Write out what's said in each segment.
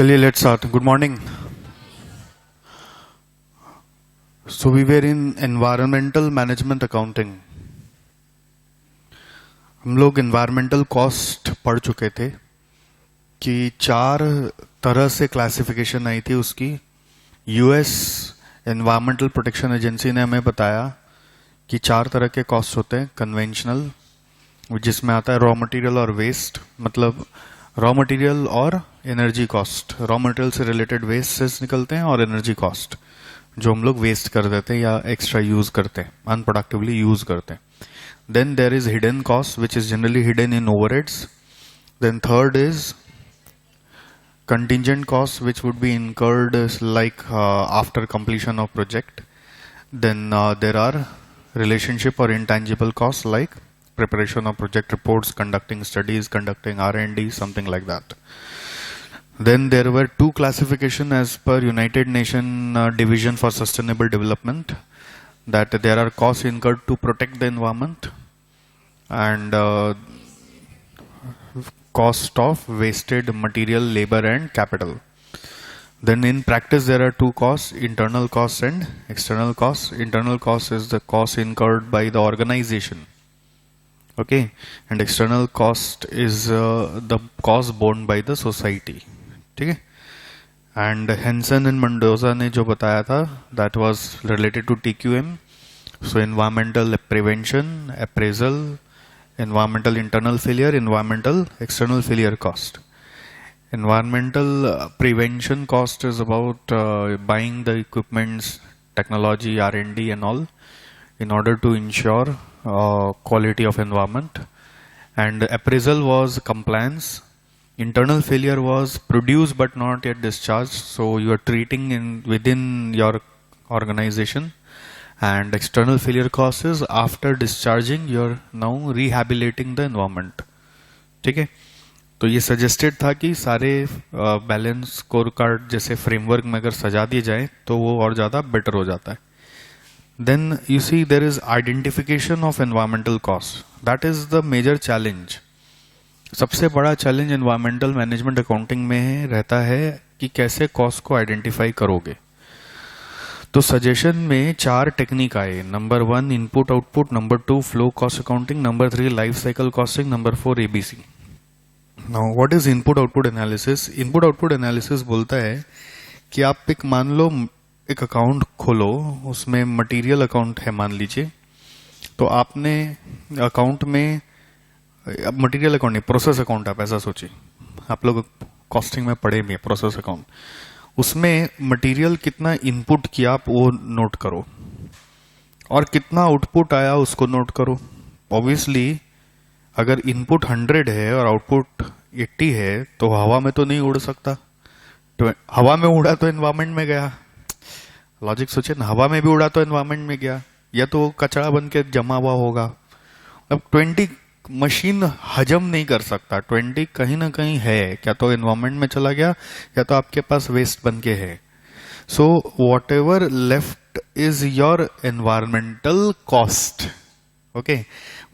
चलिए let's start. Good morning. So we were in environmental management accounting. हम लोग environmental cost पढ़ चुके थे कि 4 तरह से क्लासिफिकेशन आई थी उसकी. यूएस एनवायरमेंटल प्रोटेक्शन एजेंसी ने हमें बताया कि 4 तरह के कॉस्ट होते हैं. कन्वेंशनल, जिसमें आता है रॉ मटेरियल और वेस्ट, मतलब रॉ मटेरियल और एनर्जी कॉस्ट. रॉ मटेरियल से रिलेटेड वेस्ट निकलते हैं, और एनर्जी कॉस्ट जो हम लोग वेस्ट कर देते हैं या एक्स्ट्रा यूज करते हैं, अनप्रोडक्टिवली यूज करते हैं. Then there is hidden cost which is generally hidden in overheads. Then third is contingent costs which would be incurred like after completion of project. Then there are relationship or intangible costs like preparation of project reports, conducting studies, conducting R&D, something like that. Then there were 2 classification as per United Nations Division for Sustainable Development, that there are costs incurred to protect the environment and cost of wasted material, labor and capital. Then in practice there are 2 costs, internal costs and external costs. Internal cost is the cost incurred by the organization, okay, and external cost is the cost borne by the society. ठीक है. And Henson and Mendoza ने जो बताया था, that was related to TQM. So environmental prevention, appraisal, environmental internal failure, environmental external failure cost. Environmental prevention cost is about buying the equipments, technology, R&D and all in order to ensure quality of environment. And appraisal was compliance. Internal failure was produced but not yet discharged, so you are treating within your organization. And external failure cost is after discharging you're now rehabilitating the environment. ठीक है. तो ये suggested था कि सारे balance score card जैसे framework में अगर सजा दिए जाए तो वो और ज़्यादा बेटर हो जाता है. Then you see there is identification of environmental cost. That is the major challenge. सबसे बड़ा चैलेंज एनवायरमेंटल मैनेजमेंट अकाउंटिंग में रहता है कि कैसे कॉस्ट को आइडेंटिफाई करोगे. तो सजेशन में 4 टेक्निक आए. Number 1 input output, number 2 flow cost accounting, number 3 life cycle costing, number 4 ABC. Now what is input output analysis? Input output analysis बोलता है कि आप मान लो एक अकाउंट खोलो, उसमें मटेरियल अकाउंट है मान लीजिए, तो आपने अकाउंट में, अब मटेरियल अकाउंट नहीं, प्रोसेस अकाउंट आप ऐसा सोचिए, आप लोग कॉस्टिंग में पढ़े भी है प्रोसेस अकाउंट. उसमें मटेरियल कितना इनपुट किया आप वो नोट करो, और कितना आउटपुट आया उसको नोट करो. ऑब्वियसली अगर इनपुट 100 है और आउटपुट 80 है तो हवा में तो नहीं उड़ सकता. तो हवा में उड़ा तो एनवायरमेंट में गया. लॉजिक सोचिए ना, हवा में भी उड़ा तो एनवायरमेंट में गया, या तो कचरा बन के जमा हुआ होगा. अब 20 मशीन हजम नहीं कर सकता, 20 कहीं ना कहीं है, क्या तो एनवायरमेंट में चला गया या तो आपके पास वेस्ट बन के है. So whatever left is your environmental cost. Okay,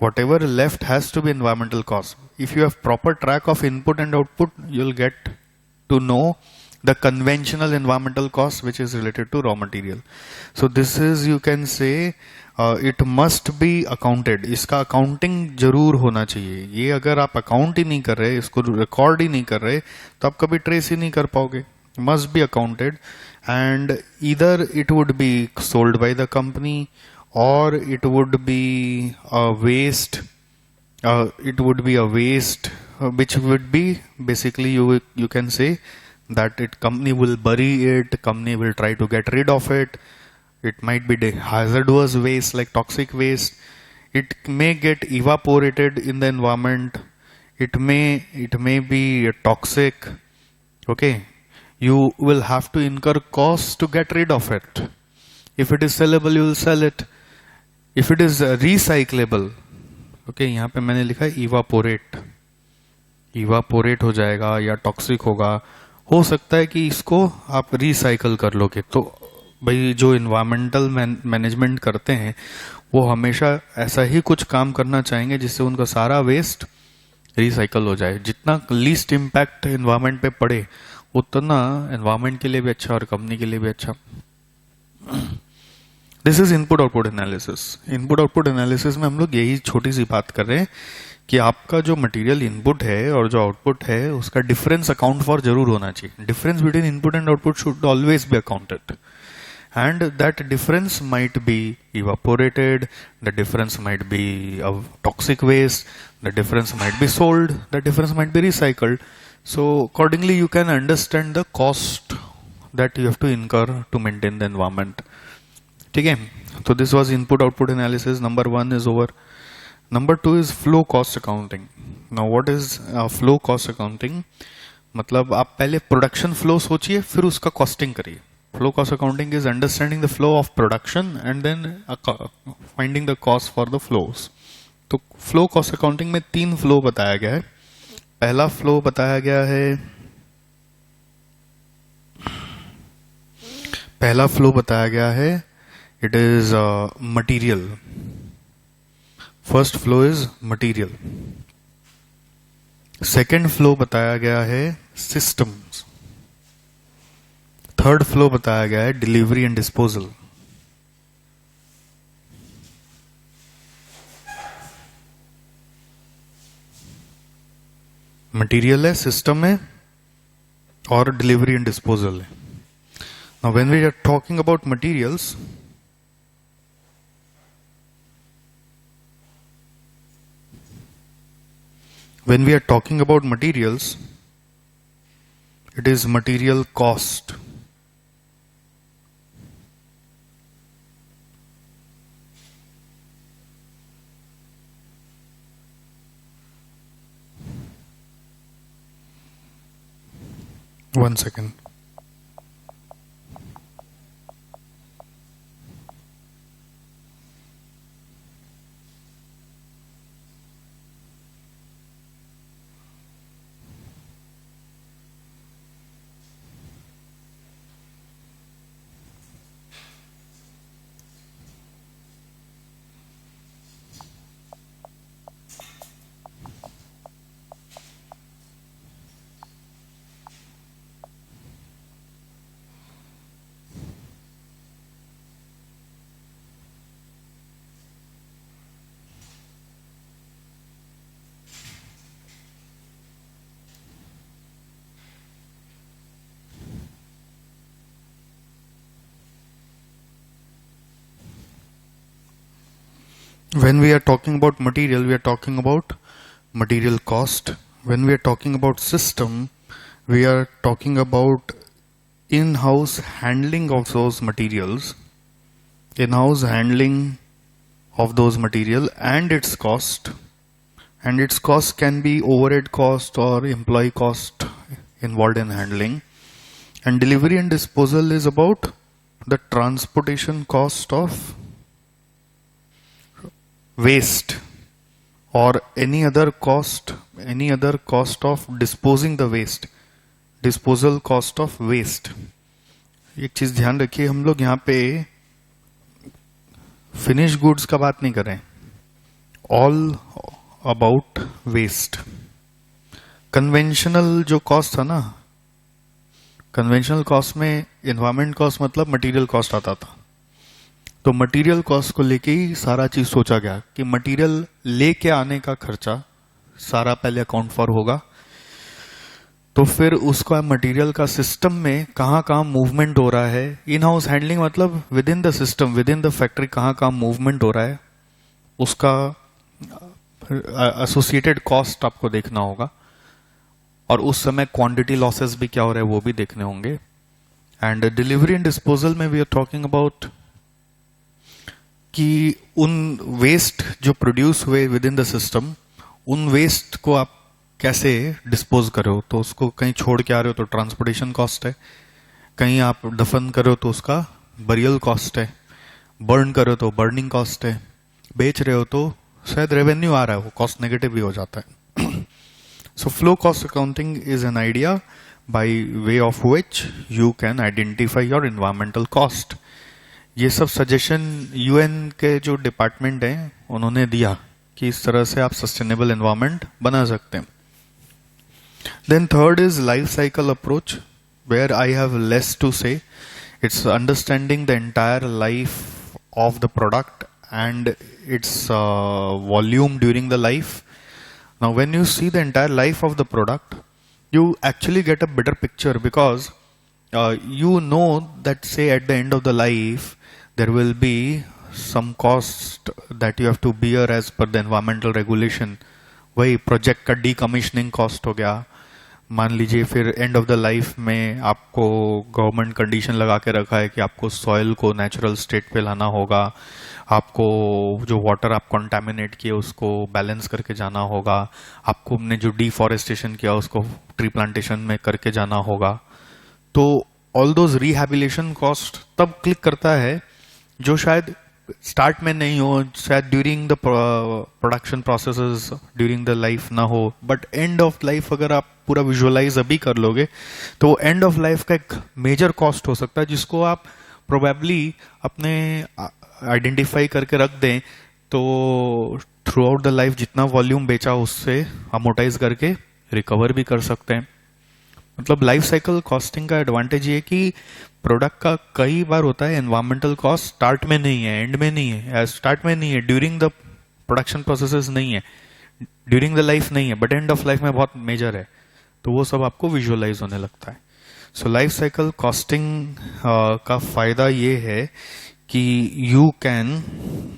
whatever left has to be environmental cost. If you have proper track of input and output you will get to know the conventional environmental cost which is related to raw material. So this is, you can say, it must be accounted. इसका accounting जरूर होना चाहिए. ये अगर आप account ही नहीं कर रहे, इसको रिकॉर्ड ही नहीं कर रहे, तो आप कभी ट्रेस ही नहीं कर पाओगे. Must be accounted, and either it would be sold by the company or it would be waste. It would be a waste which would be basically you can say that company will bury it, company will try to get rid of it. It might be hazardous waste like toxic waste. It may get evaporated in the environment. It may be toxic. Okay, you will have to incur costs to get rid of it. If it is sellable, you will sell it. If it is recyclable, okay, यहाँ पे मैंने लिखा है evaporate हो जाएगा या toxic होगा, हो सकता है कि इसको आप रिसाइकल कर लोगे. तो भाई जो इन्वायरमेंटल मैनेजमेंट करते हैं वो हमेशा ऐसा ही कुछ काम करना चाहेंगे जिससे उनका सारा वेस्ट रिसाइकल हो जाए, जितना लीस्ट इम्पैक्ट इन्वायरमेंट पे पड़े उतना एनवायरनमेंट के लिए भी अच्छा और कंपनी के लिए भी अच्छा। This is input output analysis. Input output analysis में हम लोग यही छोटी सी बात कर रहे हैं कि आपका जो मटेरियल इनपुट है और जो आउटपुट है उसका डिफरेंस अकाउंट फॉर जरूर होना चाहिए। Difference between input and output should always be accounted, and that difference might be evaporated, the difference might be of toxic waste, the difference might be sold, the difference might be recycled. So accordingly you can understand the cost that you have to incur to maintain the environment. ठीक है, तो this was input output analysis. Number 1 is over. Number 2 is flow cost accounting. Now what is flow cost accounting? मतलब आप पहले production flow सोचिए, फिर उसका costing करिए। Flow cost accounting is understanding the flow of production and then finding the cost for the flows. तो flow cost accounting में 3 flow बताया गया है। पहला flow बताया गया है it is material. First flow is material. Second flow बताया गया है systems. थर्ड फ्लो बताया गया है डिलीवरी एंड डिस्पोजल। मटेरियल है, सिस्टम है और डिलीवरी एंड डिस्पोजल है। Now when we are talking about materials, it is material cost. One second. When we are talking about material, we are talking about material cost. When we are talking about system, we are talking about in-house handling of those materials, and its cost. And its cost can be overhead cost or employee cost involved in handling. And delivery and disposal is about the transportation cost of waste or any other cost of disposing the waste, disposal cost of waste. एक चीज ध्यान रखिए, हम लोग यहाँ पे finish goods का बात नहीं कर रहे हैं, ऑल अबाउट वेस्ट। कन्वेंशनल जो कॉस्ट था ना, कन्वेंशनल कॉस्ट में एनवायरमेंट कॉस्ट मतलब मटेरियल कॉस्ट आता था। तो मटेरियल कॉस्ट को लेके ही सारा चीज सोचा गया कि मटेरियल लेके आने का खर्चा सारा पहले अकाउंट फॉर होगा, तो फिर उसका मटेरियल का सिस्टम में कहाँ कहाँ मूवमेंट हो रहा है, इन हाउस हैंडलिंग मतलब with in the system, with in the factory कहाँ कहाँ मूवमेंट हो रहा है, उसका एसोसिएटेड कॉस्ट आपको देखना होगा, और उस समय क्वांटिटी लॉसेस भी क्या हो रहा है वो भी देखने होंगे। एंड डिलीवरी एंड डिस्पोजल में वी आर टॉकिंग अबाउट कि उन वेस्ट जो प्रोड्यूस हुए विद इन द सिस्टम, उन वेस्ट को आप कैसे डिस्पोज कर रहे हो। तो उसको कहीं छोड़ के आ रहे हो तो ट्रांसपोर्टेशन कॉस्ट है, कहीं आप दफन कर रहे हो तो उसका बरियल कॉस्ट है, बर्न कर रहे हो तो बर्निंग कॉस्ट है, बेच रहे हो तो शायद रेवेन्यू आ रहा है, वो कॉस्ट नेगेटिव भी हो जाता है। So flow cost accounting is an idea by way of which you can identify your environmental cost. ये सब सजेशन यूएन के जो डिपार्टमेंट हैं उन्होंने दिया कि इस तरह से आप सस्टेनेबल एनवायरनमेंट बना सकते हैं। Then third is life cycle approach. where I have less to say. It's understanding the entire life of the product and its volume during the life. Now when you see the entire life of the product, you actually get a better picture, because you know that say at the end of the life there will be some cost that you have to bear as per the environmental regulation. वही project का decommissioning cost हो गया, मान लीजिए फिर end of the life में आपको government condition लगा के रखा है कि आपको सॉइल को नेचुरल स्टेट पे लाना होगा, आपको जो वाटर आप कंटामिनेट किए उसको बैलेंस करके जाना होगा, आपको हमने जो डिफॉरेस्टेशन किया उसको ट्री प्लांटेशन में करके जाना होगा. तो ऑल दोज रिहैबिलिटेशन कॉस्ट तब क्लिक करता है जो शायद स्टार्ट में नहीं हो, शायद during the production processes during the life ना हो, बट एंड ऑफ लाइफ अगर आप पूरा विजुअलाइज अभी कर लोगे तो एंड ऑफ लाइफ का एक मेजर कॉस्ट हो सकता है, जिसको आप प्रोबेबली अपने आइडेंटिफाई करके रख दें तो थ्रू आउट द लाइफ जितना वॉल्यूम बेचा उससे अमोटाइज करके रिकवर भी कर सकते हैं. मतलब लाइफ साइकिल कॉस्टिंग का एडवांटेज ये कि प्रोडक्ट का कई बार होता है एनवायरमेंटल कॉस्ट स्टार्ट में नहीं है, एंड में नहीं है, स्टार्ट में नहीं है, ड्यूरिंग द प्रोडक्शन प्रोसेसेस नहीं है, ड्यूरिंग द लाइफ नहीं है, बट एंड ऑफ लाइफ में बहुत मेजर है. तो वो सब आपको विजुअलाइज होने लगता है. सो लाइफ साइकिल कॉस्टिंग का फायदा ये है कि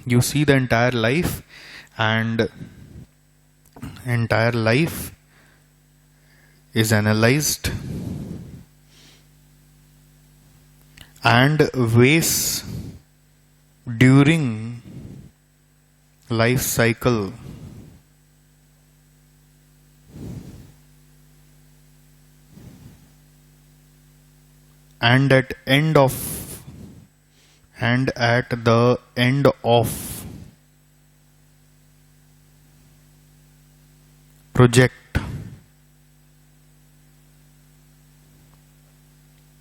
you see the entire life, and entire life is analyzed and weighs during life cycle and at the end of project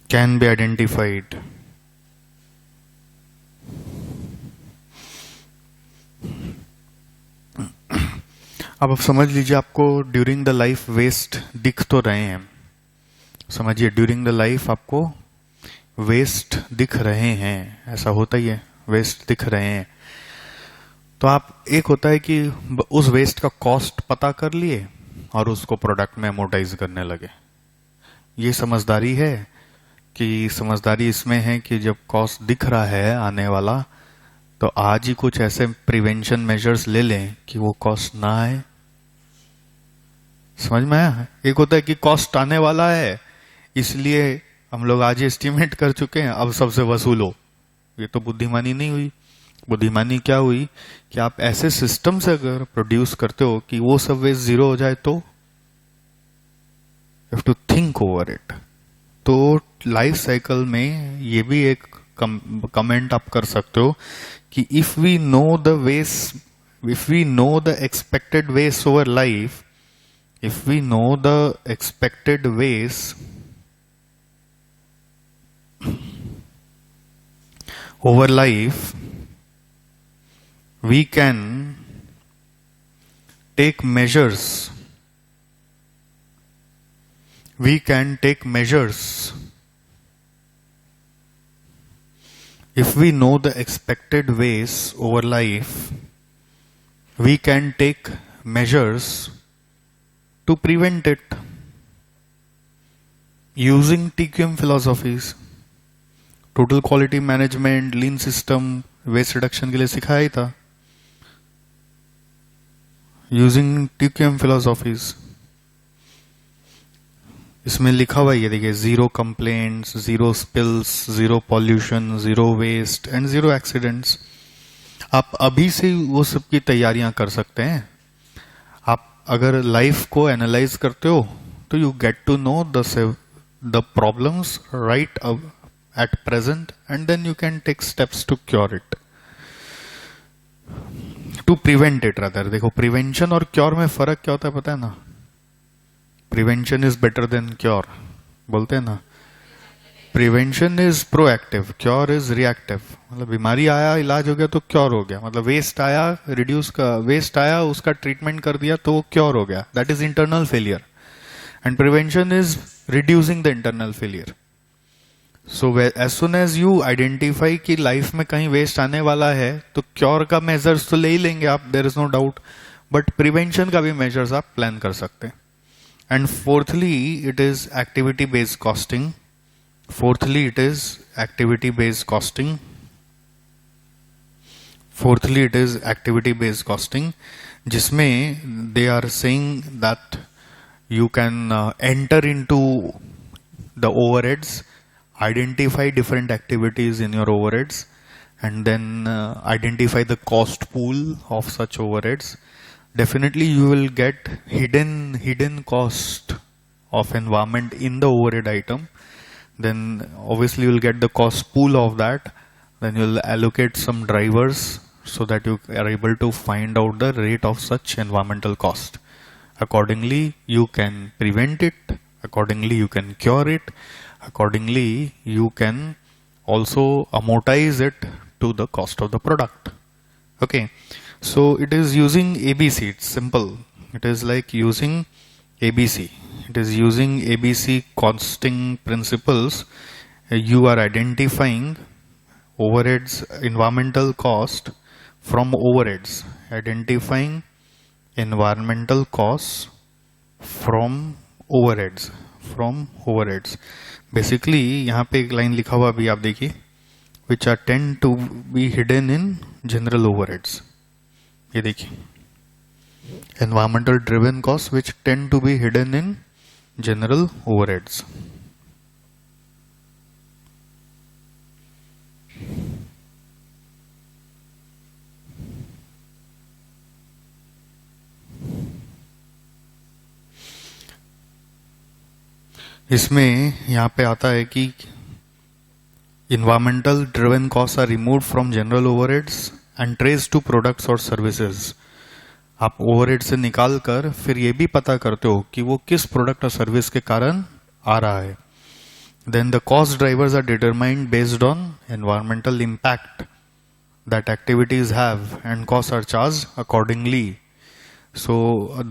can be identified. अब समझ लीजिए आपको ड्यूरिंग द लाइफ वेस्ट दिख तो रहे हैं, समझिए ड्यूरिंग द लाइफ आपको वेस्ट दिख रहे हैं, ऐसा होता ही है, वेस्ट दिख रहे हैं. तो आप एक होता है कि उस वेस्ट का कॉस्ट पता कर लिए और उसको प्रोडक्ट में अमोर्टाइज करने लगे. ये समझदारी है कि समझदारी इसमें है कि जब कॉस्ट दिख रहा है आने वाला तो आज ही कुछ ऐसे प्रिवेंशन मेजर्स ले लें कि वो कॉस्ट ना आए. समझ में आया? एक होता है कि कॉस्ट आने वाला है इसलिए हम लोग आज एस्टिमेट कर चुके हैं, अब सबसे वसूलो. ये तो बुद्धिमानी नहीं हुई. बुद्धिमानी क्या हुई कि आप ऐसे सिस्टम से अगर प्रोड्यूस करते हो कि वो सब वेस्ट जीरो हो जाए, तो you have to think over it. तो लाइफ साइकिल में ये भी एक कमेंट आप कर सकते हो कि if we know the waste, if we know the expected waste over life, if we know the expected waste over life, we can take measures. We can take measures. If we know the expected waste over life, we can take measures to prevent it using TQM philosophies. Total quality management, lean system, waste reduction के लिए सिखाया ही था. Using TQM philosophies. इसमें लिखा हुआ ये देखिए, zero complaints, zero spills, zero pollution, zero waste and zero accidents. आप अभी से वो सब की तैयारियां कर सकते हैं. आप अगर लाइफ को एनालाइज करते हो तो you get to know the problems right at present, and then you can take steps to cure it, to prevent it rather. देखो प्रिवेंशन और क्योर में फर्क क्या होता है पता है ना? Prevention is better than cure बोलते हैं ना. Prevention is proactive, cure is reactive. मतलब बीमारी आया, इलाज हो गया तो क्योर हो गया. मतलब वेस्ट आया, रिड्यूस का वेस्ट आया, उसका ट्रीटमेंट कर दिया तो वो क्योर हो गया. That is internal failure. and prevention is reducing the internal failure. So as soon as you identify कि लाइफ में कहीं वेस्ट आने वाला है तो क्योर का मेजर्स तो ले ही लेंगे आप, there is no doubt, but prevention का भी मेजर्स आप प्लान कर सकते हैं. And fourthly it is activity based costing. Fourthly it is activity based costing. Fourthly it is activity based costing, जिसमें they are saying that you can enter into the overheads, identify different activities in your overheads, and then identify the cost pool of such overheads. Definitely you will get hidden cost of environment in the overhead item. Then obviously you will get the cost pool of that. Then you will allocate some drivers so that you are able to find out the rate of such environmental cost. Accordingly, you can prevent it. Accordingly, you can cure it. Accordingly, you can also amortize it to the cost of the product. Okay, so it is using ABC. It's simple. It is like using ABC. It is using ABC costing principles. You are identifying overheads, environmental cost from overheads. Identifying environmental costs from overheads. Basically यहाँ पे एक line लिखा हुआ अभी आप देखिए, which are tend to be hidden in general overheads. ये देखिए, environmental driven costs which tend to be hidden in general overheads. इसमें यहाँ पे आता है कि environmental driven costs are removed from general overheads and traced to products or services. आप overhead से निकाल कर फिर ये भी पता करते हो कि वो किस प्रोडक्ट और सर्विस के कारण आ रहा है. Then the cost drivers are determined based on environmental impact that activities have and costs are charged accordingly. So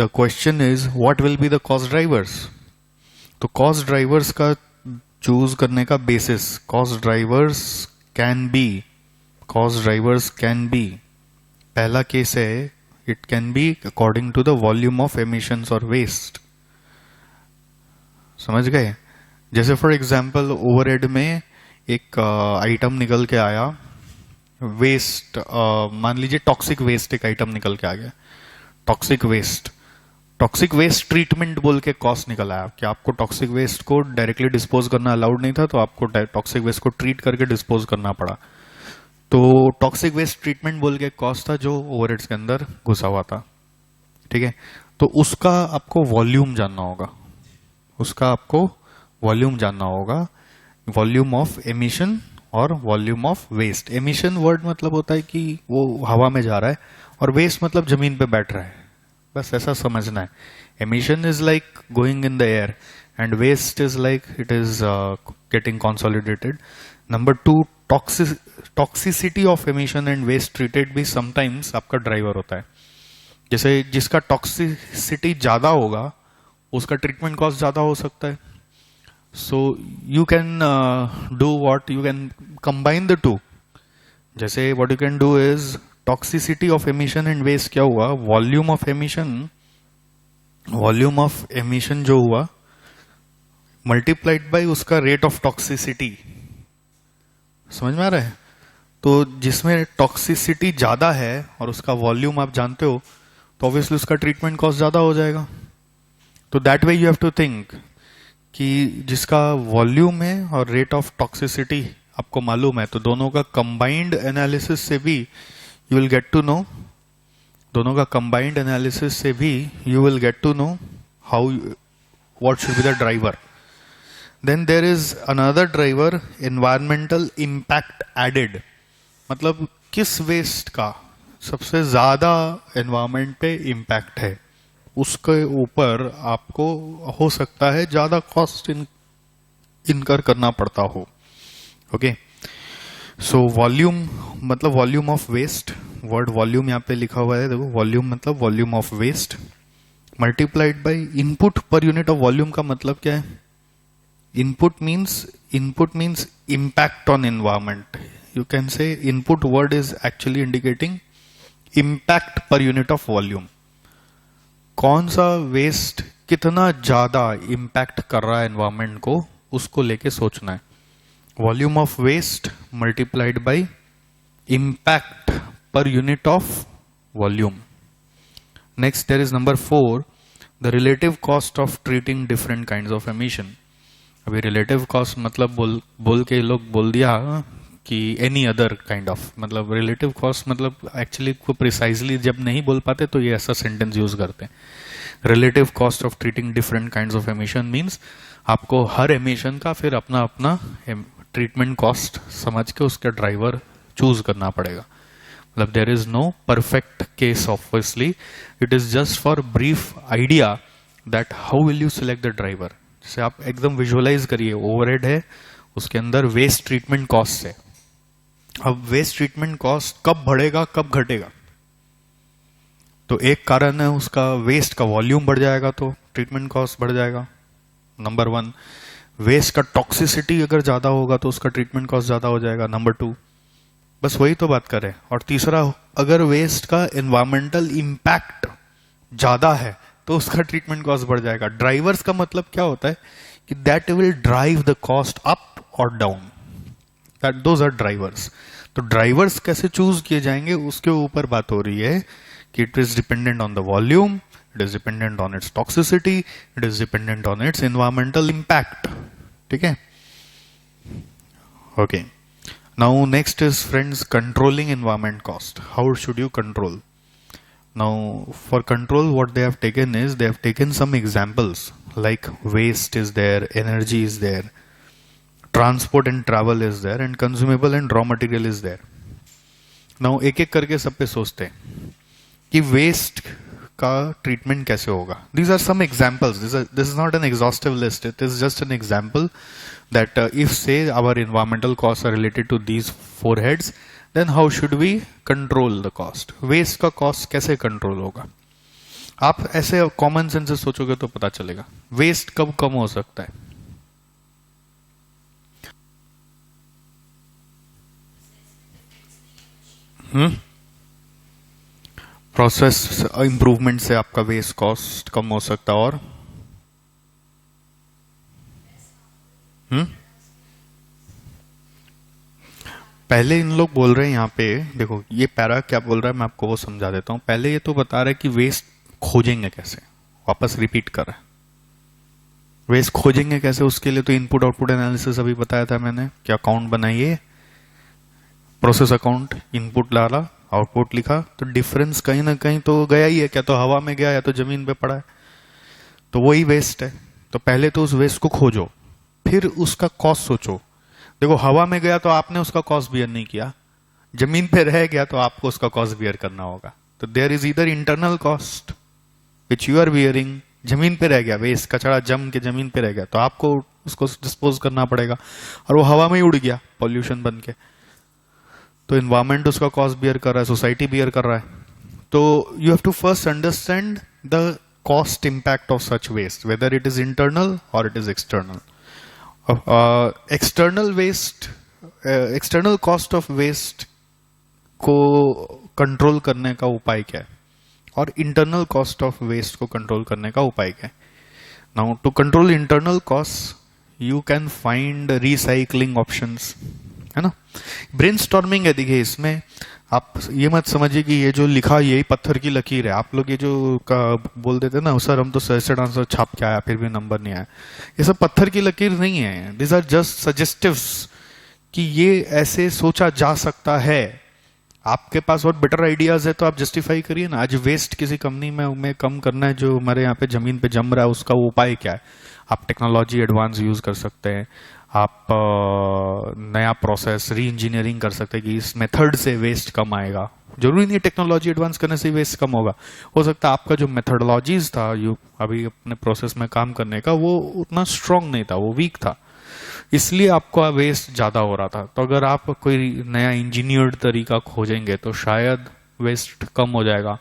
the question is, what will be the cost drivers? तो कॉस्ट ड्राइवर्स का choose करने का basis, cost drivers can be पहला case है, it can be according to the volume of emissions और waste. समझ गए? जैसे फॉर एग्जांपल ओवरहेड में एक आइटम निकल के आया, वेस्ट, मान लीजिए टॉक्सिक वेस्ट एक आइटम निकल के आ गया. टॉक्सिक वेस्ट ट्रीटमेंट बोल के कॉस्ट निकल आया कि आपको टॉक्सिक वेस्ट को डायरेक्टली डिस्पोज करना अलाउड नहीं था, तो आपको टॉक्सिक वेस्ट को ट्रीट करके डिस्पोज करना पड़ा. तो टॉक्सिक वेस्ट ट्रीटमेंट बोल के कॉस्ट था जो ओवरहेड्स के अंदर घुसा हुआ था. ठीक है, तो उसका आपको वॉल्यूम जानना होगा, वॉल्यूम ऑफ एमिशन और volume of waste. Emission word मतलब होता है कि वो हवा में जा रहा है, और वेस्ट मतलब जमीन पे बैठ रहा है, बस ऐसा समझना है. Emission is like going in the air and waste is like it is getting consolidated. Number 2, toxicity of emission and waste treated भी समटाइम्स आपका ड्राइवर होता है. जैसे जिसका टॉक्सिसिटी ज्यादा होगा उसका ट्रीटमेंट कॉस्ट ज्यादा हो सकता है. So you can do what, you can combine the two. जैसे what you can do is toxicity of emission and waste क्या हुआ, वॉल्यूम ऑफ एमिशन जो हुआ मल्टीप्लाइड बाय उसका रेट ऑफ टॉक्सिसिटी. समझ में आ रहा है? तो जिसमें टॉक्सिसिटी ज्यादा है और उसका वॉल्यूम आप जानते हो तो ऑब्वियसली उसका ट्रीटमेंट कॉस्ट ज्यादा हो जाएगा. तो that way you have to think कि जिसका वॉल्यूम है और रेट ऑफ टॉक्सिसिटी आपको मालूम है, तो दोनों का कंबाइंड एनालिसिस से भी you will get to know, दोनों का combined analysis से भी you will get to know how, what should be the driver. Then there is another driver, environmental impact added. मतलब किस वेस्ट का सबसे ज्यादा एनवायरमेंट पे इम्पैक्ट है, उसके ऊपर आपको हो सकता है ज्यादा कॉस्ट इनकर करना पड़ता हो. ओके, सो वॉल्यूम मतलब volume of waste, word volume यहाँ पे लिखा हुआ है, देखो वॉल्यूम मतलब volume of waste multiplied by input per unit of volume का मतलब क्या है? Input means impact on environment. You can say input word is actually indicating impact per unit of volume. कौन सा वेस्ट कितना ज्यादा इम्पैक्ट कर रहा है एनवायरमेंट को, उसको लेके सोचना है. Volume of waste multiplied by impact per unit of volume. Next there is number 4, the relative cost of treating different kinds of emission. अभी relative cost मतलब बोल के लोग बोल दिया कि any other kind of, मतलब relative cost मतलब actually को precisely जब नहीं बोल पाते तो ये ऐसा sentence use करते हैं. Relative cost of treating different kinds of emission means आपको हर emission का फिर अपना अपना treatment cost समझ के उसका driver choose करना पड़ेगा. मतलब there is no perfect case obviously, it is just for brief idea that how will you select the driver. जैसे आप एकदम विजुअलाइज करिए, ओवरहेड है, उसके अंदर वेस्ट ट्रीटमेंट कॉस्ट है. अब वेस्ट ट्रीटमेंट कॉस्ट कब बढ़ेगा कब घटेगा? तो एक कारण है उसका वेस्ट का वॉल्यूम बढ़ जाएगा तो ट्रीटमेंट कॉस्ट बढ़ जाएगा, नंबर 1. वेस्ट का टॉक्सिसिटी अगर ज्यादा होगा तो उसका ट्रीटमेंट कॉस्ट ज्यादा हो जाएगा, नंबर 2. बस वही तो बात करें. और तीसरा, अगर वेस्ट का एनवायरमेंटल इंपैक्ट ज्यादा है तो उसका ट्रीटमेंट कॉस्ट बढ़ जाएगा. ड्राइवर्स का मतलब क्या होता है कि that will drive the cost up और down, that those are drivers. तो ड्राइवर्स कैसे चूज किए जाएंगे उसके ऊपर बात हो रही है कि it is dependent on the volume, it is dependent on its toxicity, it is dependent on its environmental impact. ठीक है, okay. Now next is friends controlling environment cost. How should you control? Now for control what they have taken is they have taken some examples like waste is there, energy is there, transport and travel is there, and consumable and raw material is there. Now एक एक करके सब पे सोचते हैं कि waste का treatment कैसे होगा. These are some examples. This is not an exhaustive list. It is just an example that if say our environmental costs are related to these 4 heads, then how should we control the cost? Waste का cost कैसे control होगा? आप ऐसे common sense से सोचोगे तो पता चलेगा. Waste कब कम हो सकता है? प्रोसेस इंप्रूवमेंट से आपका वेस्ट कॉस्ट कम हो सकता है. और पहले इन लोग बोल रहे हैं यहाँ पे, देखो ये पैरा क्या बोल रहा है मैं आपको वो समझा देता हूँ. पहले ये तो बता रहा है कि वेस्ट खोजेंगे कैसे, वापस रिपीट कर रहा है. वेस्ट खोजेंगे कैसे, उसके लिए तो इनपुट आउटपुट एनालिसिस अभी बताया था मैंने कि अकाउंट बनाइए, प्रोसेस अकाउंट, इनपुट डाला, आउटपुट लिखा, तो डिफरेंस कहीं ना कहीं तो गया ही है, क्या तो हवा में गया या तो जमीन पे पड़ा है, तो वही वेस्ट है. तो पहले तो उस वेस्ट को खोजो, फिर उसका कॉस्ट सोचो. देखो हवा में गया तो आपने उसका कॉस्ट बियर नहीं किया, जमीन पे रह गया तो आपको उसका कॉस्ट बियर करना होगा. तो देयर इज इधर internal cost which you are bearing, जमीन पे रह गया वेस्ट, कचरा जम के जमीन पे रह गया तो आपको उसको डिस्पोज करना पड़ेगा, और वो हवा में ही उड़ गया पॉल्यूशन बन के, तो एनवायरमेंट उसका कॉस्ट बियर कर रहा है, सोसाइटी बियर कर रहा है. तो you have to first understand the cost impact of such waste, whether it is internal or it is external. External waste, external cost of waste को कंट्रोल करने का उपाय क्या है, और इंटरनल कॉस्ट ऑफ वेस्ट को कंट्रोल करने का उपाय क्या है. Now to control internal cost you can find recycling options, है ना. ब्रेनस्टॉर्मिंग है. देखिए इसमें आप ये मत समझिए कि ये जो लिखा यही पत्थर की लकीर है. आप लोग ये जो बोल देते ना सर हम तो सजेस्टेड आंसर छाप के आया फिर भी नंबर नहीं आया, ये सब पत्थर की लकीर नहीं है. दिस आर जस्ट सजेस्टिव्स कि ये ऐसे सोचा जा सकता है. आपके पास और बेटर आइडियाज है तो आप जस्टिफाई करिए ना. आज वेस्ट किसी कंपनी में कम करना है जो हमारे यहाँ पे जमीन पे जम रहा है, उसका उपाय क्या है? आप टेक्नोलॉजी एडवांस यूज कर सकते हैं, आप नया प्रोसेस री इंजीनियरिंग कर सकते हैं कि इस मेथड से वेस्ट कम आएगा. जरूरी नहीं टेक्नोलॉजी एडवांस करने से वेस्ट कम होगा, हो सकता है आपका जो मेथडोलॉजीज था यू अभी अपने प्रोसेस में काम करने का वो उतना स्ट्रांग नहीं था, वो वीक था, इसलिए आपका वेस्ट ज्यादा हो रहा था. तो अगर आप कोई नया इंजीनियर्ड तरीका खोजेंगे तो शायद वेस्ट कम हो जाएगा.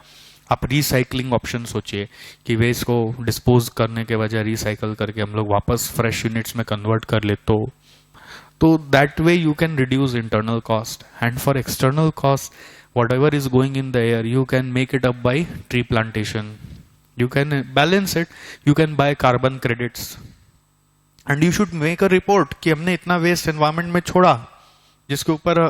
आप रिसाइकलिंग ऑप्शन सोचिए कि वेस्ट को डिस्पोज करने के बजाय रिसाइकल करके हम लोग वापस फ्रेश यूनिट्स में कन्वर्ट कर ले, तो that way you can reduce internal cost. And for external cost, whatever is going in the air, you can make it up by tree plantation. You can balance it. You can buy carbon credits. And you should make a report कि हमने इतना waste environment में छोड़ा जिसके ऊपर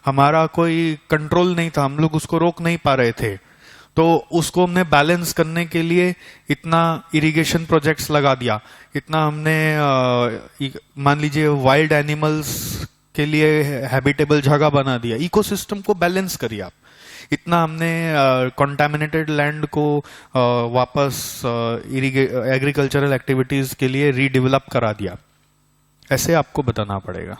हमारा कोई control नहीं था, हम लोग उसको रोक नहीं पा रहे थे, तो उसको हमने बैलेंस करने के लिए इतना इरिगेशन प्रोजेक्ट्स लगा दिया, इतना हमने मान लीजिए वाइल्ड एनिमल्स के लिए हैबिटेबल जगह बना दिया, इकोसिस्टम को बैलेंस करिए आप. इतना हमने कॉन्टेमिनेटेड लैंड को वापस एग्रीकल्चरल एक्टिविटीज के लिए रीडेवलप करा दिया. ऐसे आपको बताना पड़ेगा.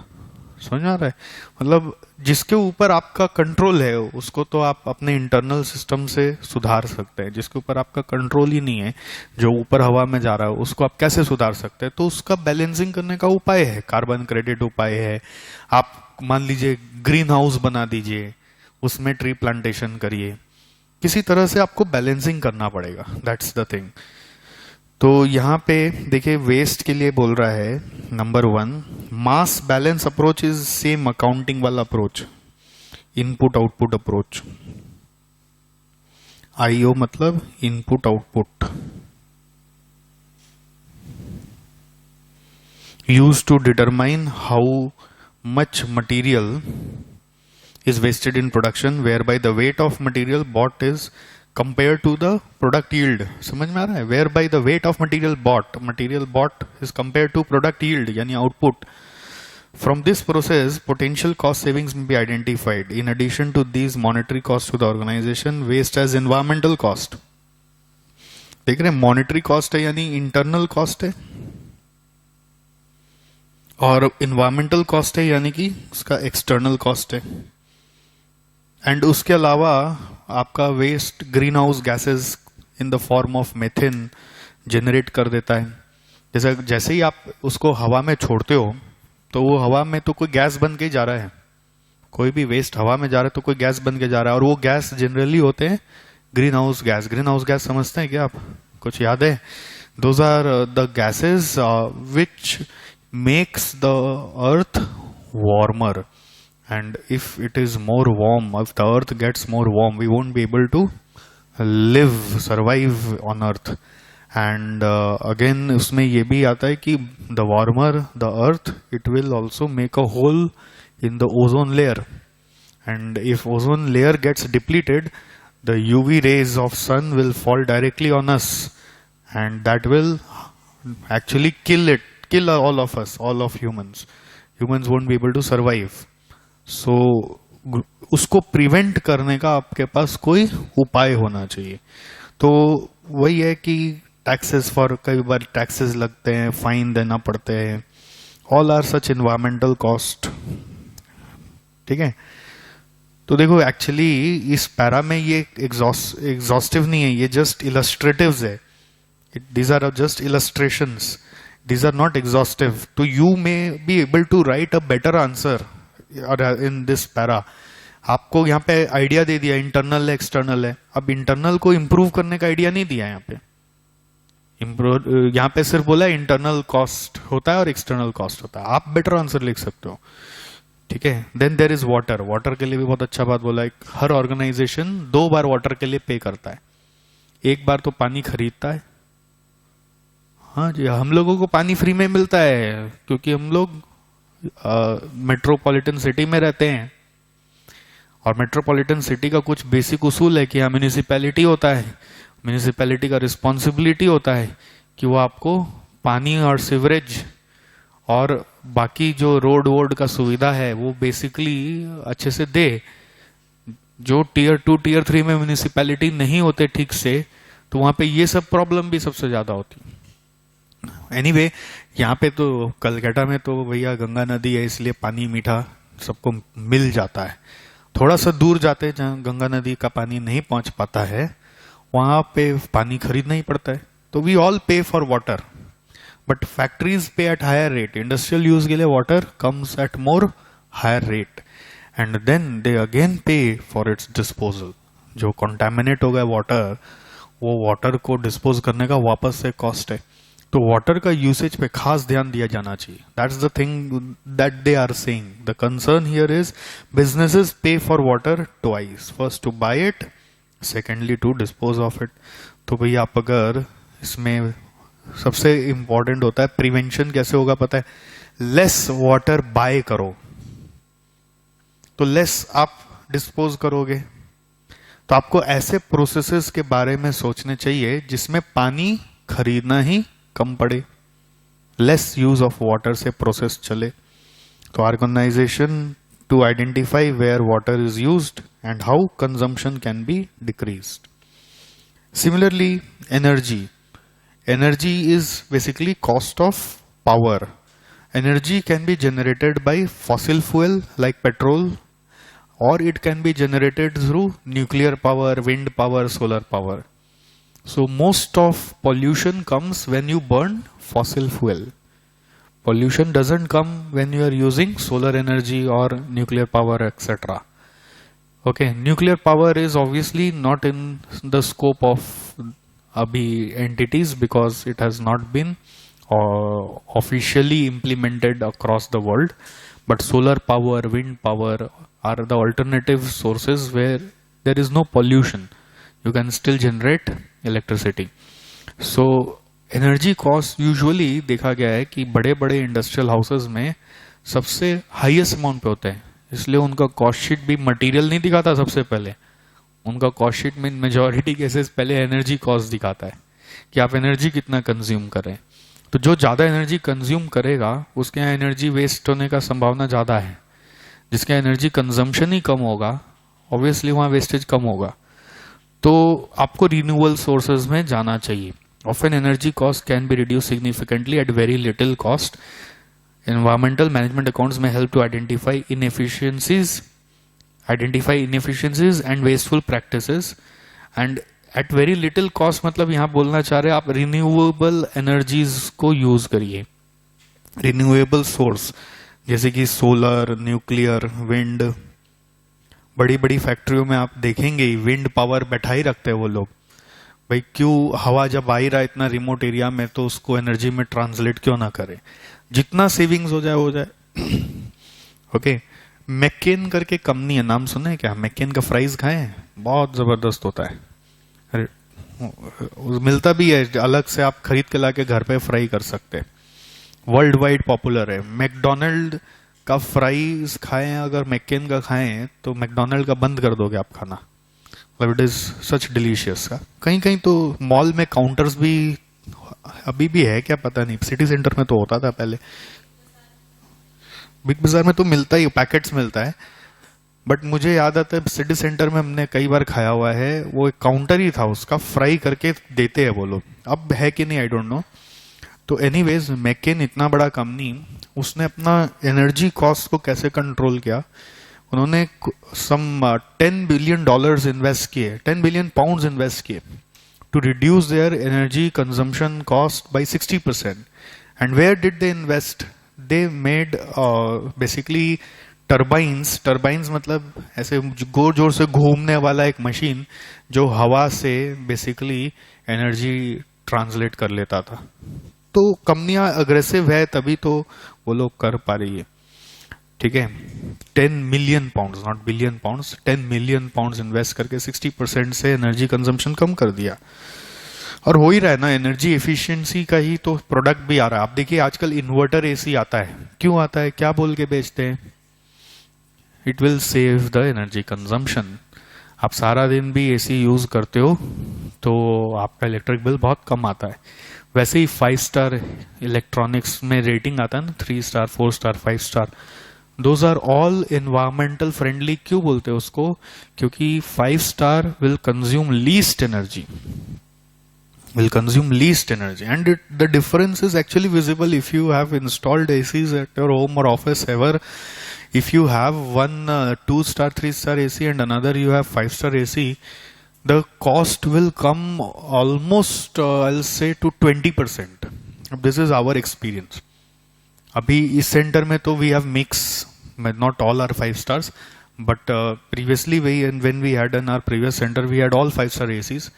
समझ आ रहा है? मतलब जिसके ऊपर आपका कंट्रोल है उसको तो आप अपने इंटरनल सिस्टम से सुधार सकते हैं. जिसके ऊपर आपका कंट्रोल ही नहीं है, जो ऊपर हवा में जा रहा है, उसको आप कैसे सुधार सकते हैं? तो उसका बैलेंसिंग करने का उपाय है, कार्बन क्रेडिट उपाय है. आप मान लीजिए ग्रीन हाउस बना दीजिए, उसमें ट्री प्लांटेशन करिए. किसी तरह से आपको बैलेंसिंग करना पड़ेगा. That's the thing. तो यहां पे देखिए वेस्ट के लिए बोल रहा है number 1, mass balance approach is same accounting वाला approach, input output approach. IO मतलब input output, use to determine how much material is wasted in production, whereby the weight of material bought is compared to the product yield. समझ में आ रहा है? Whereby the weight of material bought is compared to product yield, यानी output. From this process, potential cost savings may be identified. In addition to these monetary costs to the organization, waste as environmental cost. देख रहे हैं, monetary cost है यानी internal cost है, और environmental cost है यानी कि उसका external cost है. एंड उसके अलावा आपका waste greenhouse gases in the form of methane generate कर देता है. जैसे ही आप उसको हवा में छोड़ते हो तो वो हवा में तो कोई गैस बन के जा रहा है, कोई भी वेस्ट हवा में जा रहा है तो कोई गैस बन के जा रहा है, और वो गैस जनरली होते हैं greenhouse gas. Greenhouse gas समझते हैं क्या आप? कुछ याद है? Those are the gases which makes the earth warmer. And if it is more warm, if the earth gets more warm, we won't be able to survive on earth. And again उसमें ये भी आता है कि the warmer the earth, it will also make a hole in the ozone layer. And if ozone layer gets depleted, the UV rays of sun will fall directly on us, and that will actually kill all of us, all of humans. Humans won't be able to survive. सो उसको prevent करने का आपके पास कोई उपाय होना चाहिए. तो वही है कि टैक्सेस फॉर, कई बार टैक्सेस लगते हैं, फाइन देना पड़ते हैं, all are such environmental cost. ठीक है? तो देखो एक्चुअली इस पैरा में ये एग्जॉस्टिव नहीं है, ये जस्ट इलस्ट्रेटिव्स है. These are just illustrations, these are not exhaustive. तो you may be able to write a better answer in this para. आपको यहाँ पे आइडिया दे दिया इंटरनल है एक्सटर्नल है. अब इंटरनल को इंप्रूव करने का आइडिया नहीं दिया यहाँ पे. यहाँ पे सिर्फ बोला इंटरनल कॉस्ट होता है और एक्सटर्नल कॉस्ट होता है. आप बेटर आंसर लिख सकते हो. ठीक है? Then there is water. Water के लिए भी बहुत अच्छा बात बोला है. हर ऑर्गेनाइजेशन 2 बार वाटर के लिए पे करता है. एक बार तो पानी खरीदता है. हाँ जी, हम लोगों को पानी फ्री में मिलता है क्योंकि हम लोग मेट्रोपॉलिटन सिटी में रहते हैं, और मेट्रोपॉलिटन सिटी का कुछ बेसिक उसूल है कि यहाँ म्यूनिसिपैलिटी होता है. म्यूनिसिपैलिटी का रिस्पॉन्सिबिलिटी होता है कि वो आपको पानी और सीवरेज और बाकी जो रोड वोड का सुविधा है वो बेसिकली अच्छे से दे. जो टीयर 2 टीयर 3 में म्यूनिसिपैलिटी नहीं होते ठीक से, तो वहां पे ये सब प्रॉब्लम भी सबसे ज्यादा होती है. एनीवे, यहाँ पे तो कलकत्ता में तो भैया गंगा नदी है, इसलिए पानी मीठा सबको मिल जाता है. थोड़ा सा दूर जाते हैं जहाँ गंगा नदी का पानी नहीं पहुंच पाता है, वहां पे पानी खरीदना ही पड़ता है. तो we all pay for water, but factories pay at higher rate. Industrial use के लिए water comes at more higher rate, and then they again pay for its disposal. जो कंटामिनेट हो गया वाटर, वो वाटर को डिस्पोज करने का वापस से कॉस्ट है। तो वाटर का यूसेज पे खास ध्यान दिया जाना चाहिए। That's the thing that they are saying. The concern here is businesses pay for water twice, first to buy it, secondly to dispose of it. तो भाई आप अगर इसमें सबसे इंपॉर्टेंट होता है प्रिवेंशन, कैसे होगा पता है, लेस वाटर बाय करो तो लेस आप डिस्पोज करोगे। तो आपको ऐसे प्रोसेसेस के बारे में सोचने चाहिए जिसमें पानी खरीदना ही कम पड़े, लेस यूज ऑफ वाटर से प्रोसेस चले। तो organisation to identify where water is used and how consumption can be decreased. Similarly energy is basically cost of power. Energy can be generated by fossil fuel like petrol, or it can be generated through nuclear power, wind power, solar power. So most of pollution comes when you burn fossil fuel. Pollution doesn't come when you are using solar energy or nuclear power, etc. Okay, nuclear power is obviously not in the scope of abhi entities because it has not been officially implemented across the world, but solar power, wind power are the alternative sources where there is no pollution. You can still generate electricity. So energy cost usually देखा गया है कि बड़े बड़े industrial houses में सबसे highest amount पे होते हैं, इसलिए उनका कॉस्ट शीट भी मटेरियल नहीं दिखाता सबसे पहले। उनका कॉस्ट शीट में मेजॉरिटी केसेस पहले एनर्जी कॉस्ट दिखाता है कि आप एनर्जी कितना कंज्यूम करें। तो जो ज़्यादा एनर्जी कंज्यूम करेगा उसके यहाँ एनर्जी वेस्ट होने का संभावना ज़्यादा है। जिसके एनर्जी कंजम्पशन ही कम होगा ऑब्वियसली वहाँ वेस्टेज कम होगा। तो आपको रिन्यूएबल सोर्सेज में जाना चाहिए। Often energy cost can be reduce significantly at very little cost. Environmental management accounts में help to identify inefficiencies and wasteful practices, and at very little cost मतलब यहाँ बोलना चाह रहे हैं आप रिन्यूएबल एनर्जीज को यूज करिए। रिन्यूएबल सोर्स जैसे कि सोलर, न्यूक्लियर, विंड। बड़ी बड़ी फैक्ट्रियों में आप देखेंगे विंड पावर बैठा ही रखते हैं वो लोग। भाई क्यों, हवा जब आ ही रहा है इतना रिमोट एरिया में तो उसको एनर्जी में ट्रांसलेट क्यों ना करे, जितना सेविंग्स हो जाए। ओके, मैकेन करके कंपनी है, नाम सुने क्या? मैकेन का फ्राइज खाए हैं, बहुत जबरदस्त होता है। अरे मिलता भी है अलग से, आप खरीद के लाके घर पे फ्राई कर सकते हैं। वर्ल्ड वाइड पॉपुलर है। मैकडोनल्ड का फ्राइज खाएं अगर मैकेन का खाएं तो मैकडोनल्ड का बंद कर दोगे आप खाना। मतलब इट इज सच डिलीशियस। कहीं कहीं तो मॉल में काउंटर्स भी अभी भी है क्या पता नहीं, सिटी सेंटर में तो होता था पहले, बिग बाजार में तो मिलता ही, पैकेट्स मिलता है। बट मुझे याद आता है सिटी सेंटर में हमने कई बार खाया हुआ है, वो एक काउंटर ही था उसका, फ्राई करके देते हैं वो लोग। अब है कि नहीं आई डोंट नो। तो एनीवेज मैकेन इतना बड़ा कंपनी, उसने अपना एनर्जी कॉस्ट को कैसे कंट्रोल किया, उन्होंने सम $10 billion इन्वेस्ट किए, 10 billion pounds इन्वेस्ट किए to reduce their energy consumption cost by 60%। And where did they invest? They made basically turbines मतलब ऐसे जोर जोर से घूमने वाला एक मशीन जो हवा से बेसिकली एनर्जी ट्रांसलेट कर लेता था। तो कंपनियां अग्रेसिव है तभी तो वो लोग कर पा रही है। ठीक है, 10 million pounds, not billion pounds, 10 million pounds invest करके 60% से एनर्जी कंजम्पशन कम कर दिया। और हो ही रहा है ना, एनर्जी एफिशिएंसी का ही तो प्रोडक्ट भी आ रहा है। आप देखिए आजकल इन्वर्टर एसी आता है, क्यों आता है, क्या बोल के बेचते हैं? It will save the energy consumption. आप सारा दिन भी एसी यूज करते हो तो आपका इलेक्ट्रिक बिल बहुत कम आता है। वैसे ही 5 स्टार इलेक्ट्रॉनिक्स में रेटिंग आता है ना, 3 star, 4 star, 5 star, those are all environmental friendly. क्यों बोलते हैं उसको? क्योंकि 5 star will consume least energy, and the difference is actually visible if you have installed ACs at your home or office ever. If you have one 2-star, 3-star AC and another you have 5-star AC, the cost will come almost I'll say to 20%. This is our experience. अभी इस centre में तो we have mix, not all are 5 stars, But previously, when we had in our previous center, we had all 5-star ACs,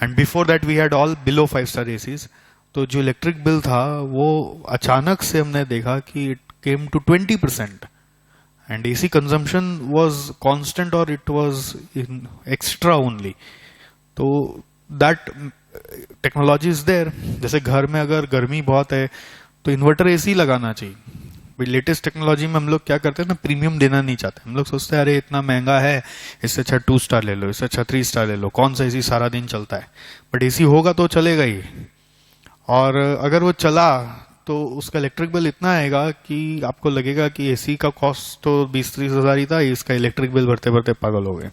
and before that we had all below 5-star ACs. तो जो electric bill था वो अचानक से हमने देखा कि it came to 20%, and AC consumption was constant और इट वाज एक्स्ट्रा ओनली. तो दैट टेक्नोलॉजी इज देयर. जैसे घर में अगर गर्मी बहुत है तो इन्वर्टर AC लगाना चाहिए. लेटेस्ट टेक्नोलॉजी में हम लोग क्या करते हैं ना, प्रीमियम देना नहीं चाहते. हम लोग सोचते हैं अरे इतना महंगा है, इससे अच्छा 2 स्टार ले लो, इससे अच्छा 3 स्टार ले लो, कौन सा AC सारा दिन चलता है. बट AC होगा तो चलेगा ही, और अगर वो चला तो उसका इलेक्ट्रिक बिल इतना आएगा कि आपको लगेगा कि AC का कॉस्ट तो 20-30 हज़ार ही था, इसका इलेक्ट्रिक बिल भरते भरते पागल हो गए.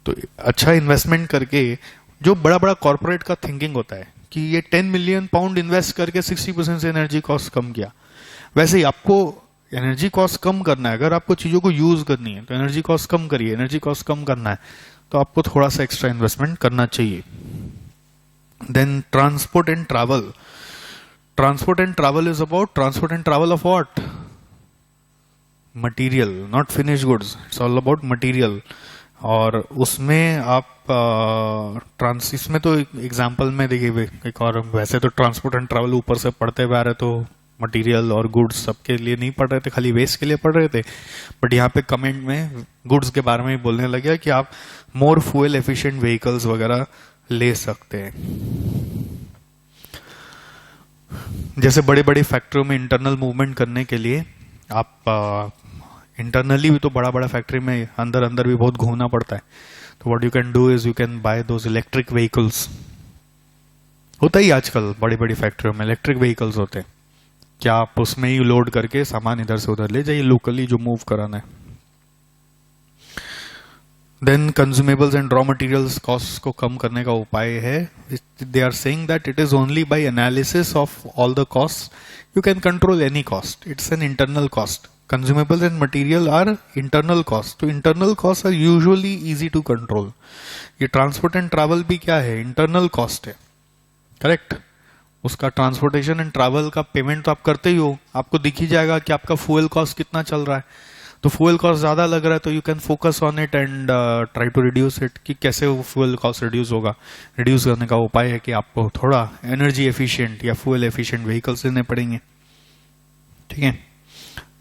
तो अच्छा इन्वेस्टमेंट करके, जो बड़ा बड़ा कॉर्पोरेट का थिंकिंग होता है कि ये 10 मिलियन पाउंड इन्वेस्ट करके 60% से एनर्जी कॉस्ट कम किया, वैसे ही आपको एनर्जी कॉस्ट कम करना है. अगर आपको चीजों को यूज करनी है तो एनर्जी कॉस्ट कम करिए. एनर्जी कॉस्ट कम करना है तो आपको थोड़ा सा एक्स्ट्रा इन्वेस्टमेंट करना चाहिए. Then transport and travel. Transport and travel is about transport and travel of what? Material, not finish goods. It's all about material. और उसमें आप इसमें तो एग्जाम्पल में देखिए एक और, वैसे तो ट्रांसपोर्ट एंड ट्रैवल ऊपर से पढ़ते हुए आ रहे, तो मटेरियल और गुड्स सबके लिए नहीं पढ़ रहे थे, खाली वेस्ट के लिए पढ़ रहे थे. बट यहाँ पे कमेंट में गुड्स के बारे में बोलने लगे कि आप मोर फ्यूल एफिशिएंट व्हीकल्स वगैरह ले सकते हैं. जैसे बड़े बड़े फैक्ट्रियों में इंटरनल मूवमेंट करने के लिए आप इंटरनली भी तो बड़ा बड़ा फैक्ट्री में अंदर अंदर भी बहुत घूमना पड़ता है. तो what you can do is you can buy those electric vehicles. होता ही आजकल बड़ी बड़ी फैक्ट्रियों में इलेक्ट्रिक व्हीकल्स होते हैं. क्या आप उसमें ही लोड करके सामान इधर से उधर ले जाइए, लोकली जो मूव कराना है. Then consumables and raw materials cost को कम करने का उपाय है. They are saying that it is only by analysis of all the cost you can control any cost. It's an internal cost. Consumables and material are internal costs. तो internal costs are usually easy to control. ये transport and travel भी क्या है? Internal cost है, correct. उसका transportation and travel का payment तो आप करते ही हो, आपको दिख ही जाएगा कि आपका फ्यूल कॉस्ट कितना चल रहा है. तो फ्यूल कॉस्ट ज्यादा लग रहा है तो you can focus on it and try to reduce it. कि कैसे वो फ्यूल कॉस्ट रिड्यूस होगा. रिड्यूस करने का उपाय है कि आपको थोड़ा एनर्जी एफिशिएंट या फ्यूल एफिशिएंट व्हीकल्स लेने पड़ेंगे. ठीक है.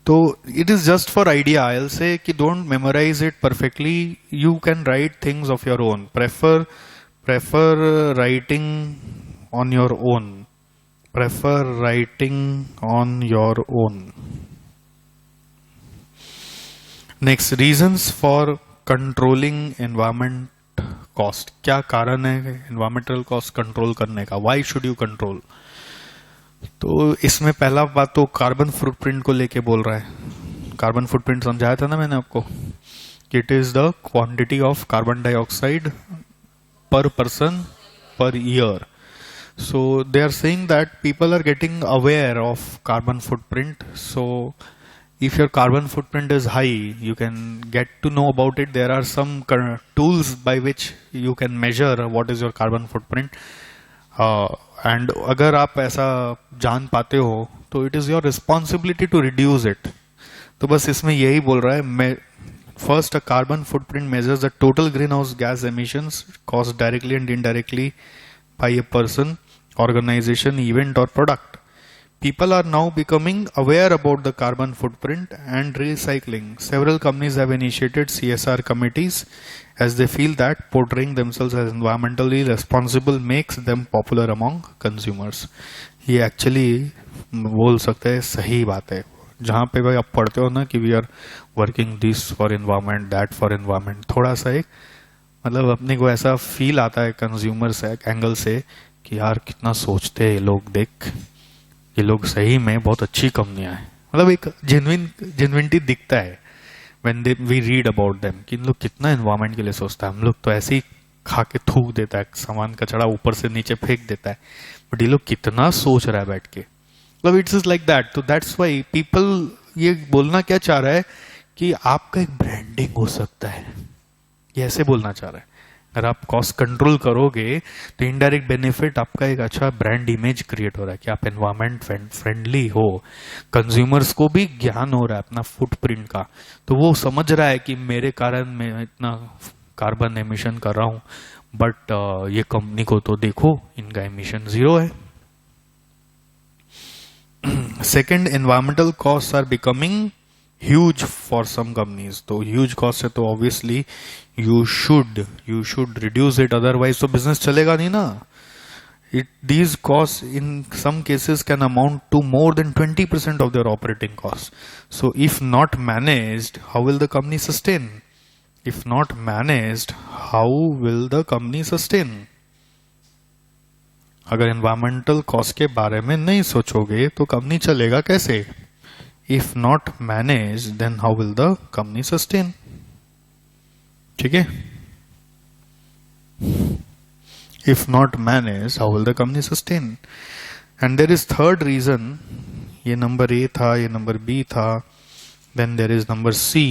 तो it is just for idea. I will say कि don't memorize it perfectly. You can write things of your own. Prefer writing on your own. Prefer writing on your own. Next, reasons for controlling environment cost. क्या कारण है environmental cost control करने का? Why should you control? तो इसमें पहला बात तो कार्बन फुटप्रिंट को लेके बोल रहा है. कार्बन फुटप्रिंट समझाया था ना मैंने आपको कि it is the quantity of carbon dioxide per person per year. So they are saying that people are getting aware of carbon footprint. So if your carbon footprint is high, you can get to know about it. There are some tools by which you can measure what is your carbon footprint. And अगर आप ऐसा जान पाते हो तो it is your responsibility to reduce it. तो बस इसमें यही बोल रहा है. First, a carbon footprint measures the total greenhouse gas emissions caused directly and indirectly by a person, organization, event or product. People are now becoming aware about the carbon footprint and recycling. Several companies have initiated CSR committees as they feel that portraying themselves as environmentally responsible makes them popular among consumers. ये actually बोल सकते हैं सही बात है. जहाँ पे भाई आप पढ़ते हो ना कि we are working this for environment, that for environment, थोड़ा सा एक मतलब अपने को ऐसा फील आता है कंज्यूमर से एंगल से कि यार कितना सोचते हैं ये लोग. देख ये लोग सही में बहुत अच्छी कंपनियां हैं. मतलब एक जेन्युइनिटी दिखता है when we read about them कि इन लोग कितना एनवायरमेंट के लिए सोचता है. हम लोग तो ऐसे ही खा के थूक देता है, सामान कचड़ा ऊपर से नीचे फेंक देता है. बट ये लोग कितना सोच रहा है बैठ के. मतलब इट्स इज लाइक दैट. तो दैट्स व्हाई पीपल ये बोलना क्या चाह रहा है कि आपका एक ब्रांडिंग हो सकता है. ये ऐसे बोलना चाह रहा है. अगर आप कॉस्ट कंट्रोल करोगे तो इनडायरेक्ट बेनिफिट आपका एक अच्छा ब्रांड इमेज क्रिएट हो रहा है कि आप एनवायरमेंट फ्रेंडली हो, कंज्यूमर्स को भी ज्ञान हो रहा है अपना फुटप्रिंट का, तो वो समझ रहा है कि मेरे कारण मैं इतना कार्बन एमिशन कर रहा हूँ, बट ये कंपनी को तो देखो इनका एमिशन 0 है। Second, environmental cost are becoming huge for some companies. तो ह्यूज कॉस्ट है तो obviously you should reduce it, otherwise तो बिजनेस चलेगा नहीं ना। These costs in some cases can amount to more than 20% of their operating costs. So if not managed, how will the company sustain? If not managed, how will the company sustain? अगर environmental cost के बारे में नहीं सोचोगे तो company चलेगा कैसे? If not managed, then how will the company sustain? ठीक है? If not managed, how will the company sustain? And there is third reason. ये नंबर A था, ये नंबर B था, then there is number C.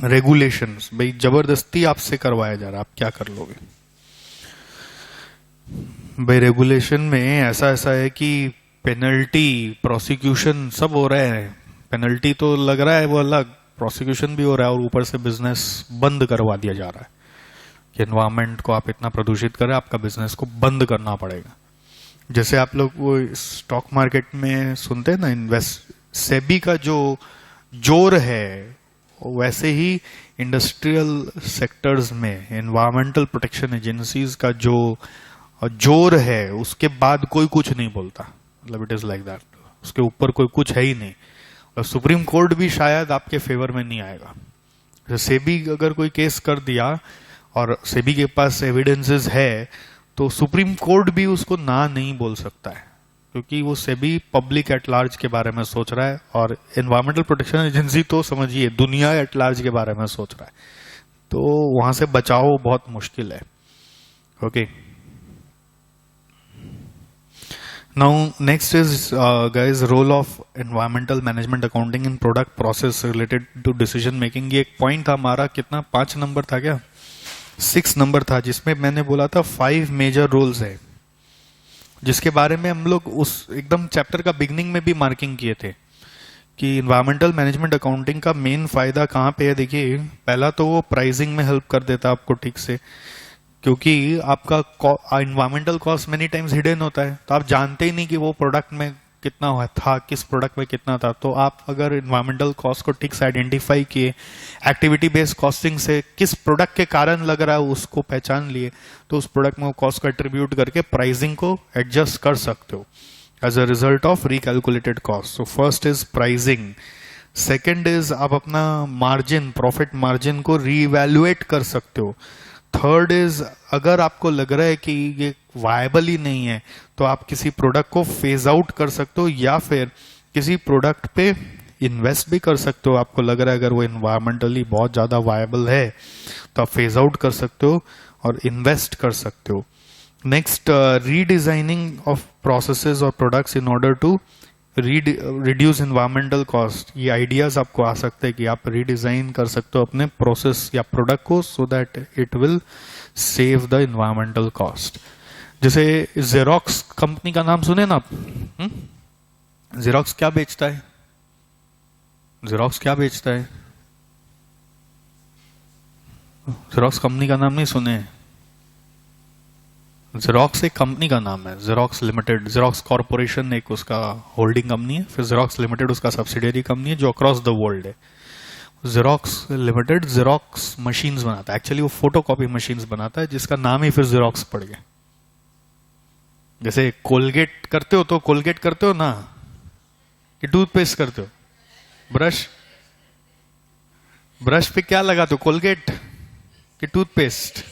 Regulations. भाई जबरदस्ती आपसे करवाया जा रहा है, आप क्या कर लोगे? भाई रेगुलेशन में ऐसा है कि पेनल्टी, प्रोसिक्यूशन सब हो रहा है। पेनल्टी तो लग रहा है वो अलग, प्रोसिक्यूशन भी हो रहा है, और ऊपर से बिजनेस बंद करवा दिया जा रहा है कि एनवायरमेंट को आप इतना प्रदूषित करें, आपका बिजनेस को बंद करना पड़ेगा। जैसे आप लोग वो स्टॉक मार्केट में सुनते हैं ना, इन्वेस्ट सेबी का जो जोर है, वैसे ही इंडस्ट्रियल सेक्टर्स में एनवायरमेंटल प्रोटेक्शन एजेंसीज का जो जोर है, उसके बाद कोई कुछ नहीं बोलता। मतलब इट इज लाइक दैट, उसके ऊपर कोई कुछ है ही नहीं। और सुप्रीम कोर्ट भी शायद आपके फेवर में नहीं आएगा। सेबी अगर कोई केस कर दिया और सेबी के पास एविडेंसेस है, तो सुप्रीम कोर्ट भी उसको ना नहीं बोल सकता है, क्योंकि वो सेबी पब्लिक एट लार्ज के बारे में सोच रहा है, और एनवायरमेंटल प्रोटेक्शन एजेंसी तो समझिए दुनिया एट लार्ज के बारे में सोच रहा है, तो वहां से बचाव बहुत मुश्किल है। Okay, now next is guys role of environmental management accounting in product process related to decision making. ये एक पॉइंट था हमारा, कितना 5 नंबर था क्या, 6 नंबर था, जिसमें मैंने बोला था 5 मेजर रोल्स है, जिसके बारे में हम लोग उस एकदम चैप्टर का बिगनिंग में भी मार्किंग किए थे कि इन्वायरमेंटल मैनेजमेंट अकाउंटिंग का मेन फायदा कहाँ पे है। देखिए, पहला तो वो प्राइसिंग में हेल्प कर देता है आपको ठीक से, क्योंकि आपका environmental cost many times hidden होता है, तो आप जानते ही नहीं कि वो प्रोडक्ट में कितना था, किस प्रोडक्ट में कितना था। तो आप अगर इन्वायरमेंटल कॉस्ट को ठीक से आइडेंटिफाई किए, एक्टिविटी बेस्ड कॉस्टिंग से किस प्रोडक्ट के कारण लग रहा है उसको पहचान लिए, तो उस प्रोडक्ट में वो कॉस्ट को एट्रीब्यूट करके प्राइसिंग को एडजस्ट कर सकते हो as a result of recalculated cost. So first is pricing. Second is आप अपना मार्जिन, प्रॉफिट मार्जिन को रीइवैल्यूएट कर सकते हो। थर्ड इज अगर आपको लग रहा है कि ये वायबल ही नहीं है, तो आप किसी प्रोडक्ट को फेज आउट कर सकते हो, या फिर किसी प्रोडक्ट पे इन्वेस्ट भी कर सकते हो। आपको लग रहा है अगर वो इन्वायरमेंटली बहुत ज्यादा वायबल है तो आप फेज आउट कर सकते हो और इन्वेस्ट कर सकते हो। नेक्स्ट, रीडिजाइनिंग ऑफ प्रोसेसेस और products in order to reduce environmental cost. ये आइडियाज आपको आ सकते हैं कि आप रीडिजाइन कर सकते हो अपने प्रोसेस या प्रोडक्ट को, so that it will save the environmental cost. जैसे जेरोक्स कंपनी का नाम सुने ना आप, जेरोक्स क्या बेचता है? जेरोक्स क्या बेचता है? जेरोक्स कंपनी का नाम नहीं सुने? जेरोक्स एक कंपनी का नाम है, जेरोक्स लिमिटेड। जेरोक्स कॉर्पोरेशन एक उसका होल्डिंग कंपनी है, फिर जेरोक्स लिमिटेड उसका सब्सिडियरी कंपनी है जो अक्रॉस द वर्ल्ड है। जेरोक्स लिमिटेड जेरोक्स मशीन्स बनाता है, एक्चुअली वो फोटोकॉपी मशीन्स बनाता है, जिसका नाम ही फिर जेरोक्स पड़ गया। जैसे कोलगेट करते हो तो कोलगेट करते हो ना, कि टूथपेस्ट करते हो? ब्रश पे क्या लगाते हो, कोलगेट कि टूथपेस्ट?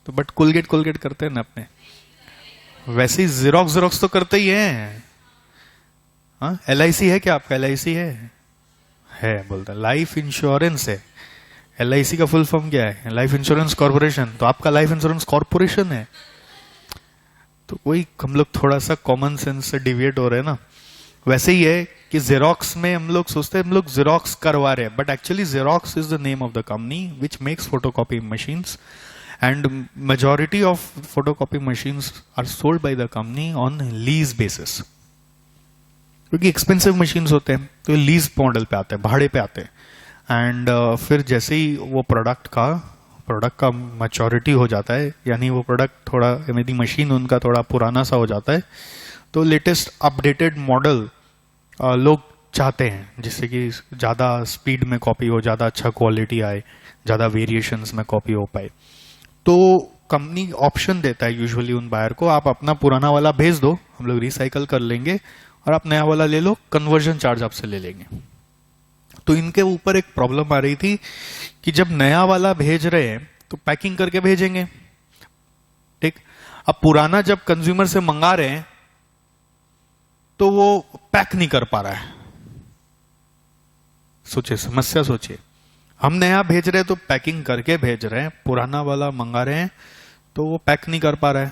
तो बट कोलगेट करते हैं ना अपने, वैसे ही जेरोक्स तो करते ही हैं। हाँ, LIC है क्या आपका? LIC है बोलता है, लाइफ इंश्योरेंस है। LIC का फुल फॉर्म क्या है? Life insurance corporation. तो आपका लाइफ इंश्योरेंस कॉर्पोरेशन है। तो वही हम लोग थोड़ा सा कॉमन सेंस से डिविएट हो रहे हैं ना। वैसे ही है कि जेरोक्स में हम लोग सोचते हैं हम लोग जेरोक्स करवा रहे हैं, but actually Xerox is the name of the company which makes photocopy machines, and majority of photocopy machines are sold by the company on lease basis, क्योंकि एक्सपेंसिव मशीन्स होते हैं तो लीज मॉडल पे आते हैं, भाड़े पे आते हैं। एंड फिर जैसे ही वो प्रोडक्ट का मैच्योरिटी हो जाता है, यानी वो प्रोडक्ट थोड़ा, यानी मशीन उनका थोड़ा पुराना सा हो जाता है, तो लेटेस्ट अपडेटेड मॉडल लोग चाहते हैं, जिससे कि ज़्यादा स्पीड में कॉपी हो, ज़्यादा अच्छा क्वालिटी आए, ज़्यादा वेरिएशंस में कॉपी हो पाए। तो कंपनी ऑप्शन देता है यूजुअली उन बायर को, आप अपना पुराना वाला भेज दो, हम लोग रिसाइकल कर लेंगे और आप नया वाला ले लो, कन्वर्जन चार्ज आपसे ले लेंगे। तो इनके ऊपर एक प्रॉब्लम आ रही थी कि जब नया वाला भेज रहे हैं तो पैकिंग करके भेजेंगे, ठीक। अब पुराना जब कंज्यूमर से मंगा रहे हैं तो वो पैक नहीं कर पा रहा है। सोचिए, समस्या सोचिए, हम नया भेज रहे हैं तो पैकिंग करके भेज रहे हैं, पुराना वाला मंगा रहे हैं तो वो पैक नहीं कर पा रहा है,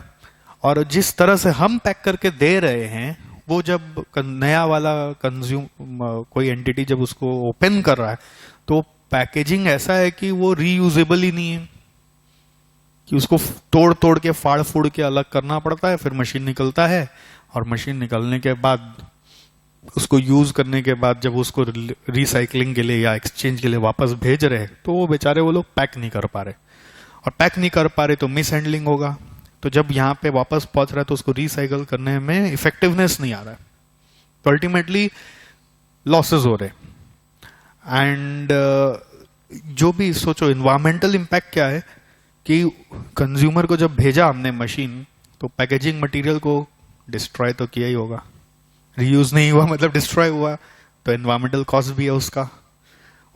और जिस तरह से हम पैक करके दे रहे हैं वो जब नया वाला कोई एंटिटी जब उसको ओपन कर रहा है तो पैकेजिंग ऐसा है कि वो रीयूजेबल ही नहीं है, कि उसको तोड़ तोड़ के फाड़ फूड़ के अलग करना पड़ता है, फिर मशीन निकलता है, और मशीन निकलने के बाद उसको यूज करने के बाद जब उसको रिसाइकलिंग के लिए या एक्सचेंज के लिए वापस भेज रहे हैं तो वो बेचारे वो लोग पैक नहीं कर पा रहे, और पैक नहीं कर पा रहे तो मिस हैंडलिंग होगा, तो जब यहाँ पे वापस पहुंच रहा है तो उसको रिसाइकल करने में इफेक्टिवनेस नहीं आ रहा है, तो अल्टीमेटली लॉसेस हो रहे। एंड जो भी सोचो, इन्वायरमेंटल इम्पैक्ट क्या है कि कंज्यूमर को जब भेजा हमने मशीन तो पैकेजिंग मटेरियल को डिस्ट्रॉय तो किया ही होगा, रीयूज नहीं हुआ मतलब डिस्ट्रॉय हुआ, तो एनवायरमेंटल कॉस्ट भी है उसका,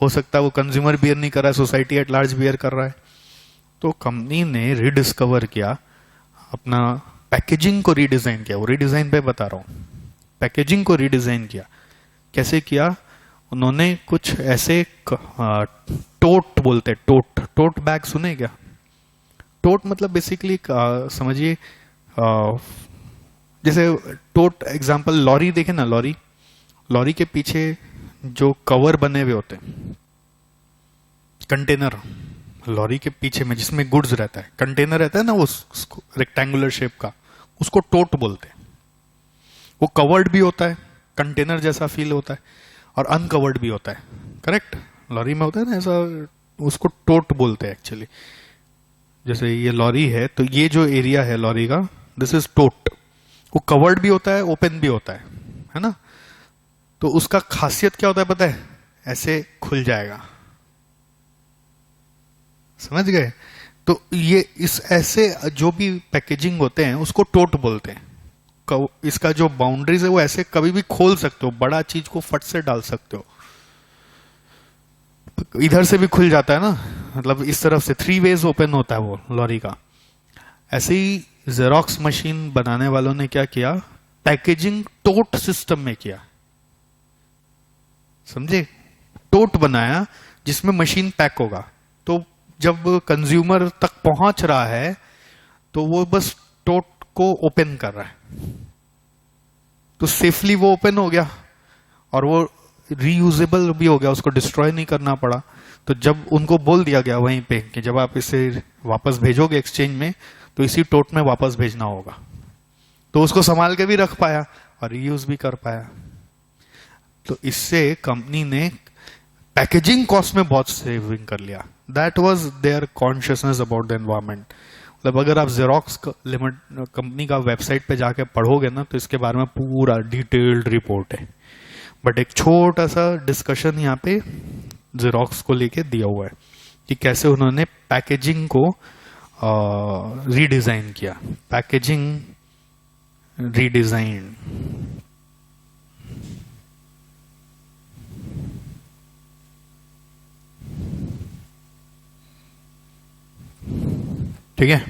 हो सकता है वो कंज्यूमर बियर नहीं कर रहा है, सोसाइटी एट लार्ज बियर कर रहा है। तो कंपनी ने रिडिस्कवर किया, अपना पैकेजिंग को रीडिजाइन किया, वो रीडिजाइन पे बता रहा हूं, पैकेजिंग को रीडिजाइन किया। कैसे किया? उन्होंने कुछ ऐसे टोट बोलते हैं, टोट बैग सुने क्या? टोट मतलब बेसिकली समझिए, जैसे टोट एग्जांपल लॉरी देखे ना, लॉरी के पीछे जो कवर बने हुए होते हैं, कंटेनर, लॉरी के पीछे में जिसमें गुड्स रहता है, कंटेनर रहता है ना, वो रेक्टेंगुलर शेप का, उसको टोट बोलते हैं। वो कवर्ड भी होता है, कंटेनर जैसा फील होता है, और अनकवर्ड भी होता है, करेक्ट? लॉरी में होता है ना ऐसा, उसको टोट बोलते हैं एक्चुअली। जैसे ये लॉरी है तो ये जो एरिया है लॉरी का, दिस इज टोट। वो कवर्ड भी होता है, ओपन भी होता है ना? तो उसका खासियत क्या होता है पता है? ऐसे खुल जाएगा, समझ गए? तो ये इस ऐसे जो भी पैकेजिंग होते हैं उसको टोट बोलते हैं। इसका जो बाउंड्रीज है वो ऐसे कभी भी खोल सकते हो, बड़ा चीज को फट से डाल सकते हो, इधर से भी खुल जाता है ना, मतलब इस तरफ से 3 वेज ओपन होता है वो लॉरी का। ऐसे ही जेरोक्स मशीन बनाने वालों ने क्या किया? पैकेजिंग टोट सिस्टम में किया, समझे? टोट बनाया जिसमें मशीन पैक होगा, तो जब कंज्यूमर तक पहुंच रहा है तो वो बस टोट को ओपन कर रहा है, तो सेफली वो ओपन हो गया और वो रीयूजेबल भी हो गया, उसको डिस्ट्रॉय नहीं करना पड़ा। तो जब उनको बोल दिया गया वहीं पे कि जब आप इसे वापस भेजोगे एक्सचेंज में तो इसी टोट में वापस भेजना होगा, तो उसको संभाल के भी रख पाया और रीयूज भी कर पाया। तो इससे कंपनी ने पैकेजिंग कॉस्ट में बहुत सेविंग कर लिया। That was their consciousness about the environment. मतलब अगर आप जेरोक्स लिमिट कंपनी का वेबसाइट पे जाके पढ़ोगे ना तो इसके बारे में पूरा डिटेल्ड रिपोर्ट है, बट एक छोटा सा डिस्कशन यहाँ पे जेरोक्स को लेके दिया हुआ है कि कैसे उन्होंने पैकेजिंग को रीडिजाइन किया। पैकेजिंग रीडिजाइन, ठीक है?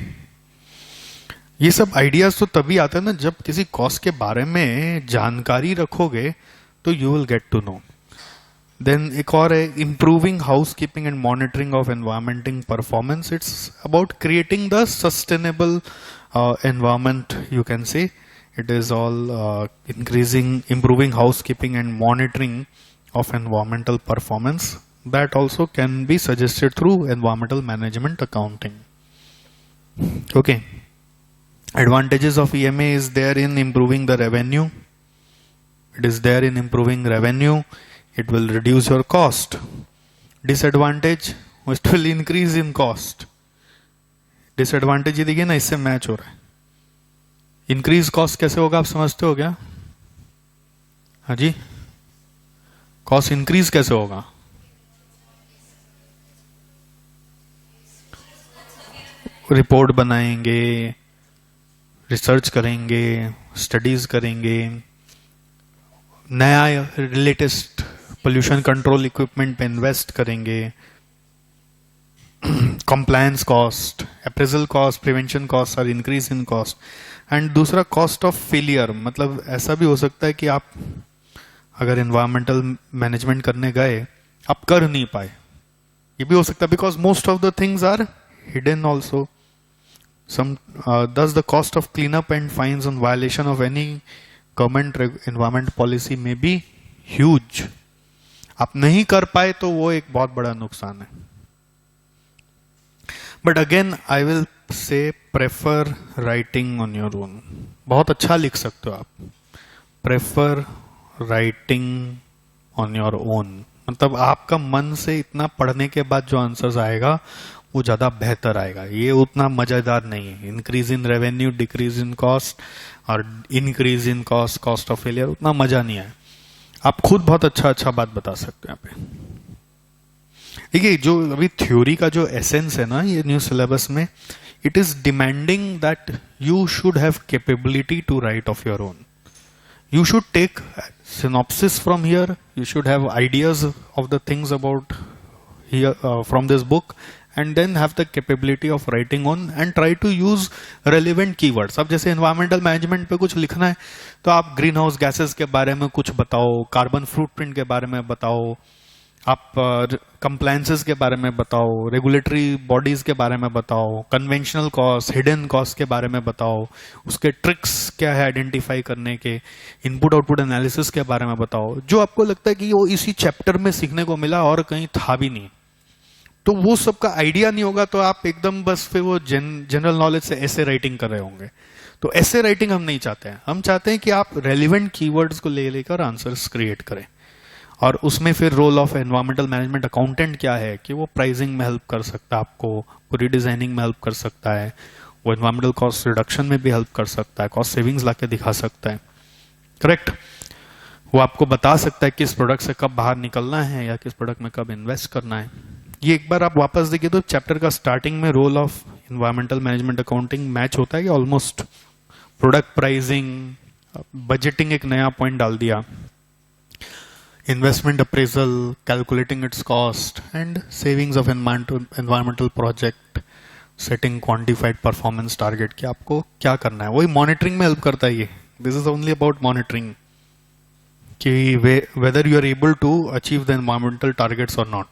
ये सब आइडियाज तो तभी आते हैं ना जब किसी कॉस्ट के बारे में जानकारी रखोगे तो you will get to know. Then एक और है improving house keeping and monitoring of environmental performance. It's about creating the sustainable environment, you can say It is all improving housekeeping and monitoring of environmental performance. That also can be suggested through environmental management accounting. Okay. Advantages of EMA is there in improving the revenue. It is there in improving revenue. It will reduce your cost. Disadvantage, it will increase in cost. Disadvantage ये देखिए ना, इससे match हो रहा है. Increase cost कैसे होगा, आप समझते हो क्या? हाँ जी, कॉस्ट इंक्रीज कैसे होगा? रिपोर्ट बनाएंगे, रिसर्च करेंगे, स्टडीज करेंगे, नया लेटेस्ट पोल्यूशन कंट्रोल इक्विपमेंट पे इन्वेस्ट करेंगे, compliance cost, appraisal cost, prevention costs are increase in cost. And दूसरा cost of failure, मतलब ऐसा भी हो सकता है कि आप अगर environmental management करने गए, आप कर नहीं पाए, ये भी हो सकता है, because most of the things are hidden also. Thus the cost of cleanup and fines on violation of any government environment policy may be huge. आप नहीं कर पाए तो वो एक बहुत बड़ा नुकसान है. But again, I will say prefer writing on your own. बहुत अच्छा लिख सकते हो आप. Prefer writing on your own. मतलब आपका मन से इतना पढ़ने के बाद जो आंसर्स आएगा वो ज्यादा बेहतर आएगा. ये उतना मजेदार नहीं है. Increase in revenue, decrease in cost और increase in cost, cost of failure, उतना मजा नहीं आया. आप खुद बहुत अच्छा बात बता सकते हैं यहाँ पे. देखिए, जो अभी थ्योरी का जो एसेंस है ना ये न्यू सिलेबस में, it is demanding that you should have capability to write of your own. You should take synopsis from here, you should have ideas of the things about here from this book, and then have the capability of writing on and try to use relevant keywords. अब जैसे environmental management पे कुछ लिखना है तो आप green house gases के बारे में कुछ बताओ, कार्बन फुटप्रिंट के बारे में बताओ, आप कंप्लायंसेस के बारे में बताओ, रेगुलेटरी बॉडीज के बारे में बताओ, कन्वेंशनल कॉस्ट, हिडन कॉस्ट के बारे में बताओ, उसके ट्रिक्स क्या है आइडेंटिफाई करने के, इनपुट आउटपुट एनालिसिस के बारे में बताओ. जो आपको लगता है कि वो इसी चैप्टर में सीखने को मिला और कहीं था भी नहीं, तो वो सबका आइडिया नहीं होगा, तो आप एकदम बस फिर वो जनरल नॉलेज से ऐसे राइटिंग कर रहे होंगे. तो ऐसे राइटिंग हम नहीं चाहते हैं. हम चाहते हैं कि आप रेलिवेंट कीवर्ड्स को ले लेकर आंसर्स क्रिएट करें. और उसमें फिर role of environmental management accountant क्या है कि वो प्राइसिंग में हेल्प कर सकता है, आपको पूरी डिजाइनिंग में हेल्प कर सकता है, वो एनवायरमेंटल कॉस्ट रिडक्शन में भी हेल्प कर सकता है, कॉस्ट सेविंग्स लाके दिखा सकता है. करेक्ट. वो आपको बता सकता है किस प्रोडक्ट से कब बाहर निकलना है या किस प्रोडक्ट में कब इन्वेस्ट करना है. ये एक बार आप वापस देखिए तो चैप्टर का स्टार्टिंग में role of environmental management accounting match होता है कि ऑलमोस्ट. प्रोडक्ट प्राइसिंग, बजटिंग एक नया पॉइंट डाल दिया, investment appraisal, calculating it's cost and savings of environmental project, setting quantified performance target कि आपको क्या करना है. वही मॉनिटरिंग में हेल्प करता है ये. This is only about monitoring कि whether you are able to achieve the environmental targets और not.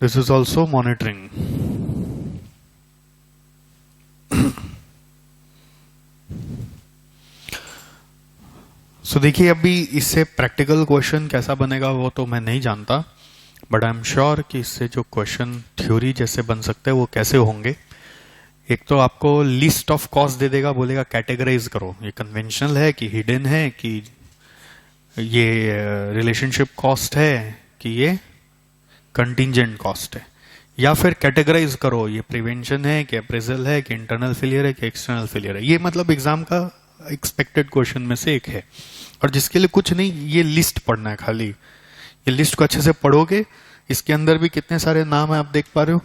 This is also monitoring. So देखिए, अभी इससे प्रैक्टिकल क्वेश्चन कैसा बनेगा वो तो मैं नहीं जानता, बट आई एम श्योर कि इससे जो क्वेश्चन थ्योरी जैसे बन सकते हैं वो कैसे होंगे. एक तो आपको लिस्ट ऑफ कॉस्ट दे देगा, बोलेगा कैटेगराइज करो, ये कन्वेंशनल है कि हिडन है, कि ये रिलेशनशिप कॉस्ट है, कि ये कंटिंजेंट कॉस्ट है, या फिर कैटेगराइज करो ये प्रिवेंशन है कि अप्रेजल है कि इंटरनल फेलियर है कि एक्सटर्नल फेलियर है. ये मतलब एग्जाम का एक्सपेक्टेड क्वेश्चन में से एक है. और जिसके लिए कुछ नहीं, ये लिस्ट पढ़ना है खाली. ये लिस्ट को अच्छे से पढ़ोगे, इसके अंदर भी कितने सारे नाम है आप देख पा रहे हो,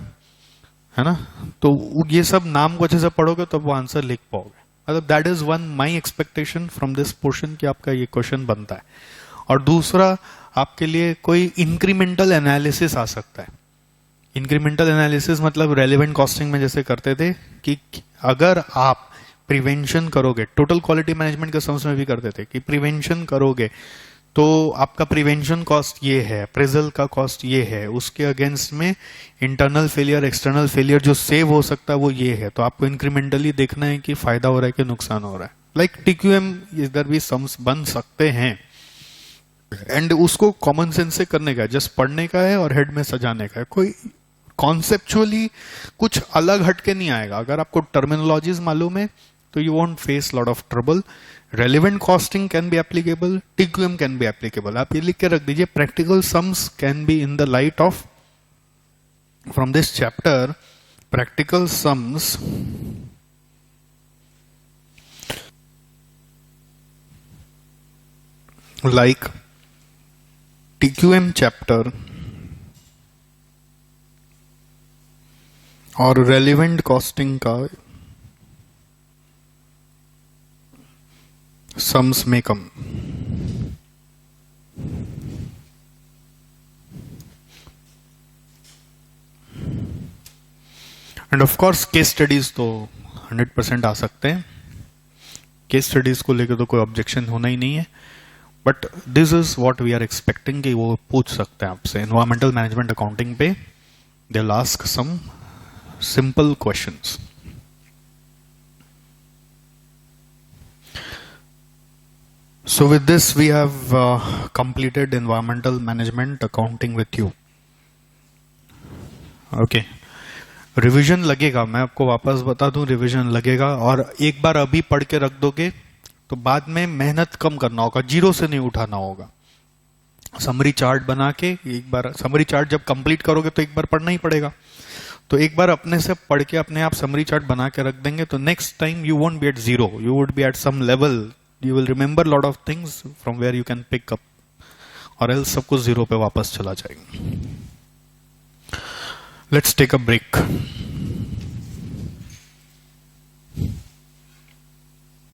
है ना. तो ये सब नाम को अच्छे से पढ़ोगे तो वो आंसर लिख पाओगे. मतलब that is one my expectation from this portion कि आपका ये क्वेश्चन बनता है. और दूसरा, आपके लिए कोई इंक्रीमेंटल एनालिसिस आ सकता है. इंक्रीमेंटल एनालिसिस मतलब रेलेवेंट कॉस्टिंग में जैसे करते थे कि अगर आप प्रिवेंशन करोगे, टोटल क्वालिटी मैनेजमेंट के समझ में भी करते थे कि प्रिवेंशन करोगे तो आपका प्रिवेंशन कॉस्ट ये है, अप्रेजल का कॉस्ट ये है, उसके अगेंस्ट में इंटरनल फेलियर, एक्सटर्नल फेलियर जो सेव हो सकता है वो ये है. तो आपको इंक्रीमेंटली देखना है कि फायदा हो रहा है कि नुकसान हो रहा है. लाइक TQM इधर भी सम्स बन सकते हैं, एंड उसको कॉमन सेंस से करने का है, जस्ट पढ़ने का है और हेड में सजाने का है, कोई कॉन्सेप्चुअली कुछ अलग हटके नहीं आएगा। अगर आपको टर्मिनोलॉजीज मालूम है तो you want face lot of trouble. Relevant costing can be applicable, TQM can be applicable. आप ये लिख के रख दीजिए, practical sums can be in the light of, from this chapter, practical sums like TQM chapter और relevant costing का sums may come। End of course case studies तो 100% आ सकते हैं, केस स्टडीज को लेकर तो कोई ऑब्जेक्शन होना ही नहीं है, but this is what we are expecting कि वो पूछ सकते हैं आपसे एनवायरमेंटल मैनेजमेंट अकाउंटिंग पे। They will ask some simple questions. So with this we have completed environmental management accounting with you. Okay. Revision लगेगा, मैं आपको वापस बता दूं, रिवीजन लगेगा, और एक बार अभी पढ़ के रख दोगे तो बाद में मेहनत कम करना होगा, जीरो से नहीं उठाना होगा। समरी चार्ट बना के एक बार, समरी चार्ट जब कंप्लीट करोगे तो एक बार पढ़ना ही पड़ेगा, तो एक बार अपने से पढ़ के अपने आप समरी चार्ट बना के रख देंगे तो next time you won't be at zero, you would be at some level, you will remember lot of things from where you can pick up, और एल्स सब कुछ जीरो पे वापस चला जाएगा। Let's take a break.